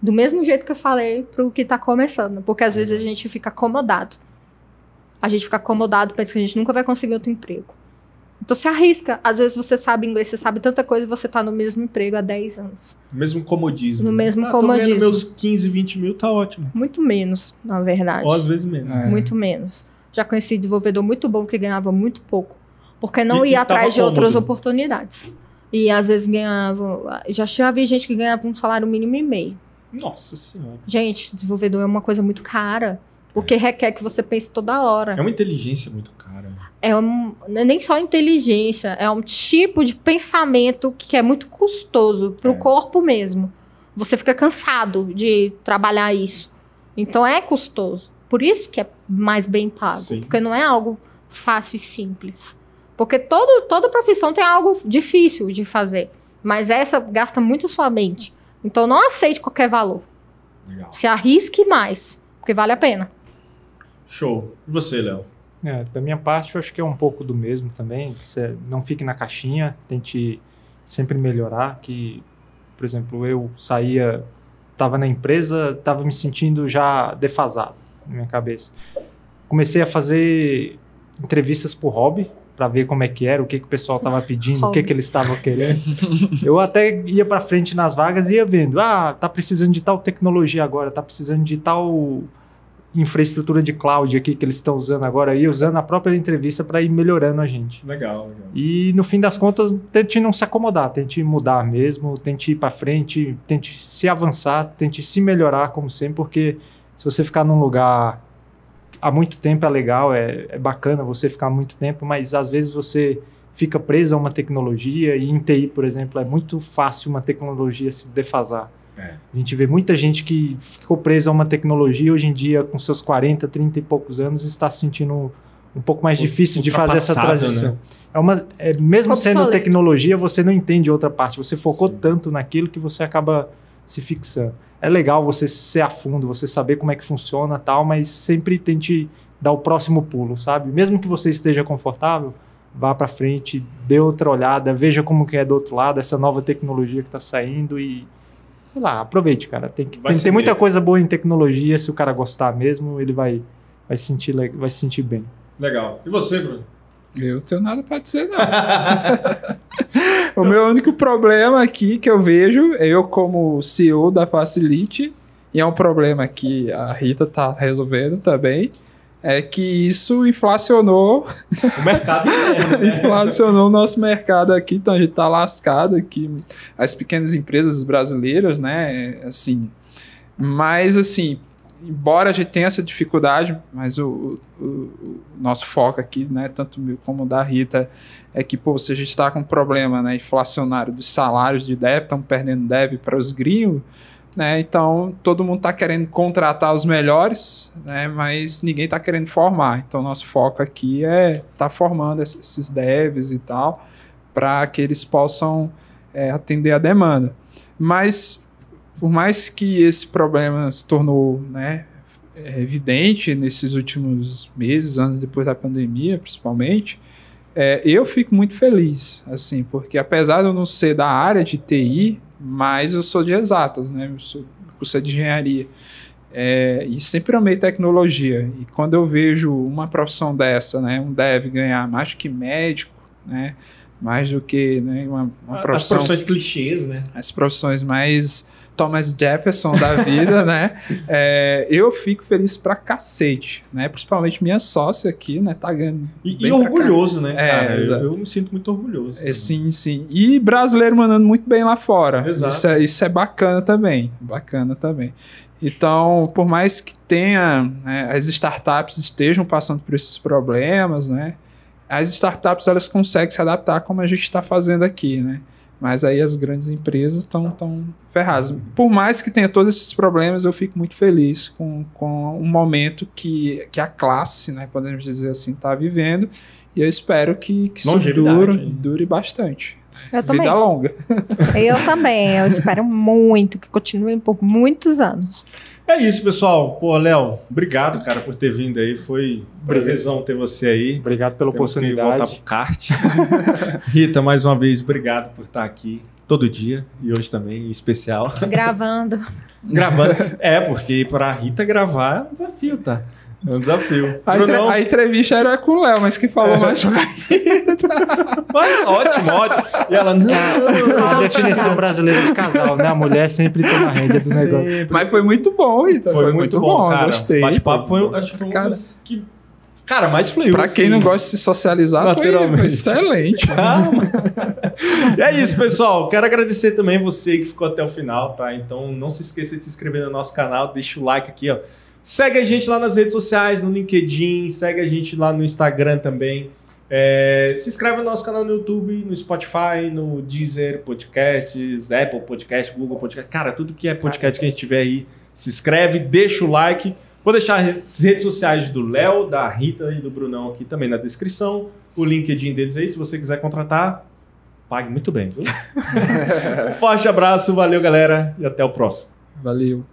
Do mesmo jeito que eu falei pro que tá começando. Porque às vezes a gente fica acomodado. A gente fica acomodado, pensa que a gente nunca vai conseguir outro emprego. Então se arrisca. Às vezes você sabe inglês, você sabe tanta coisa e você tá no mesmo emprego há 10 anos. No mesmo comodismo. No mesmo comodismo. Tô ganhando meus 15, 20 mil, tá ótimo. Muito menos, na verdade. Ou às vezes menos. Muito menos. Já conheci desenvolvedor muito bom que ganhava muito pouco. Porque não ia atrás de outras oportunidades. E às vezes ganhava... Já vi gente que ganhava um salário mínimo e meio. Nossa Senhora. Gente, desenvolvedor é uma coisa muito cara. Porque requer que você pense toda hora. É uma inteligência muito cara. Não é nem só inteligência, é um tipo de pensamento que é muito custoso pro corpo mesmo. Você fica cansado de trabalhar isso. Então é custoso. Por isso que é mais bem pago. Sim. Porque não é algo fácil e simples. Porque toda profissão tem algo difícil de fazer. Mas essa gasta muito sua mente. Então não aceite qualquer valor. Legal. Se arrisque mais, porque vale a pena. Show. E você, Léo? Da minha parte, eu acho que é um pouco do mesmo também. Você não fique na caixinha, tente sempre melhorar. Que, por exemplo, eu estava na empresa, estava me sentindo já defasado na minha cabeça. Comecei a fazer entrevistas por hobby, para ver como é que era, o que o pessoal estava pedindo, o que eles estavam querendo. Eu até ia para frente nas vagas e ia vendo. Tá precisando de tal tecnologia agora, tá precisando de tal infraestrutura de cloud aqui que eles estão usando agora, e usando a própria entrevista para ir melhorando a gente. Legal. E no fim das contas, tente não se acomodar, tente mudar mesmo, tente ir para frente, tente se avançar, tente se melhorar como sempre, porque se você ficar num lugar há muito tempo é legal, é bacana você ficar muito tempo, mas às vezes você fica preso a uma tecnologia, e em TI, por exemplo, é muito fácil uma tecnologia se defasar. A gente vê muita gente que ficou presa a uma tecnologia hoje em dia, com seus 40, 30 e poucos anos, está se sentindo um pouco mais difícil de fazer essa transição. Né? Mesmo sendo tecnologia, você não entende outra parte. Você focou tanto naquilo que você acaba se fixando. É legal você ser a fundo, você saber como é que funciona e tal, mas sempre tente dar o próximo pulo, sabe? Mesmo que você esteja confortável, vá para frente, dê outra olhada, veja como que é do outro lado, essa nova tecnologia que está saindo e... sei lá, aproveite, cara. Tem muita coisa boa em tecnologia, se o cara gostar mesmo, ele vai vai se sentir bem. Legal. E você, Bruno? Eu não tenho nada para dizer, não. O meu único problema aqui que eu vejo, eu como CEO da Facility, e é um problema que a Rita está resolvendo também, é que isso inflacionou o mercado interno, né? Inflacionou o nosso mercado aqui, então a gente está lascado aqui, as pequenas empresas brasileiras, né, assim, mas assim, embora a gente tenha essa dificuldade, mas o nosso foco aqui, né, tanto meu como da Rita, é que, pô, se a gente está com um problema, né, inflacionário dos salários de dev, estamos perdendo dev para os gringos, né, então todo mundo está querendo contratar os melhores, né, mas ninguém está querendo formar. Então nosso foco aqui é estar formando esses devs e tal, para que eles possam atender a demanda. Mas por mais que esse problema se tornou, né, evidente nesses últimos meses, anos depois da pandemia, principalmente, eu fico muito feliz, assim, porque apesar de eu não ser da área de TI, mas eu sou de exatas, né, eu sou curso de engenharia, e sempre amei tecnologia, e quando eu vejo uma profissão dessa, né, um dev ganhar mais do que médico, né, mais do que, né, uma profissão... As profissões clichês, né? As profissões mais... Thomas Jefferson da vida, né? Eu fico feliz pra cacete, né? Principalmente minha sócia aqui, né? Tá ganhando. E orgulhoso, né, cara? Eu me sinto muito orgulhoso. Sim, sim. E brasileiro mandando muito bem lá fora. Exato. Isso é bacana também. Bacana também. Então, por mais que tenha, né, as startups estejam passando por esses problemas, né? As startups, elas conseguem se adaptar como a gente está fazendo aqui, né? Mas aí as grandes empresas estão ferradas. Por mais que tenha todos esses problemas, eu fico muito feliz com um momento que a classe, né, podemos dizer assim, está vivendo. E eu espero que isso dure bastante. Eu também. Vida longa. Eu também. Eu espero muito que continue por muitos anos. É isso, pessoal. Pô, Léo, obrigado, cara, por ter vindo aí. Foi um prazerzão ter você aí. Obrigado pela oportunidade. Que voltar pro kart. Rita, mais uma vez, obrigado por estar aqui todo dia e hoje também, em especial. Gravando. Porque para a Rita gravar é um desafio, tá? É um desafio. A entrevista era com o Léo, mas que falou mais com a Rita. Mas, ótimo. E ela, A definição brasileira de casal, né? A mulher sempre toma a rédea do negócio. Mas foi muito bom, Rita. Foi muito bom, cara. Gostei. Bate-papo acho que foi um dos que... Cara, mais fluiu. Pra quem não gosta de se socializar, foi excelente. E é isso, pessoal. Quero agradecer também você que ficou até o final, tá? Então, não se esqueça de se inscrever no nosso canal. Deixa o like aqui, ó. Segue a gente lá nas redes sociais, no LinkedIn. Segue a gente lá no Instagram também. Se inscreve no nosso canal no YouTube, no Spotify, no Deezer Podcasts, Apple Podcast, Google Podcast. Cara, tudo que é podcast que a gente tiver aí, se inscreve, deixa o like. Vou deixar as redes sociais do Léo, da Rita e do Brunão aqui também na descrição. O LinkedIn deles aí, se você quiser contratar, pague muito bem, viu? Um forte abraço, valeu, galera, e até o próximo. Valeu.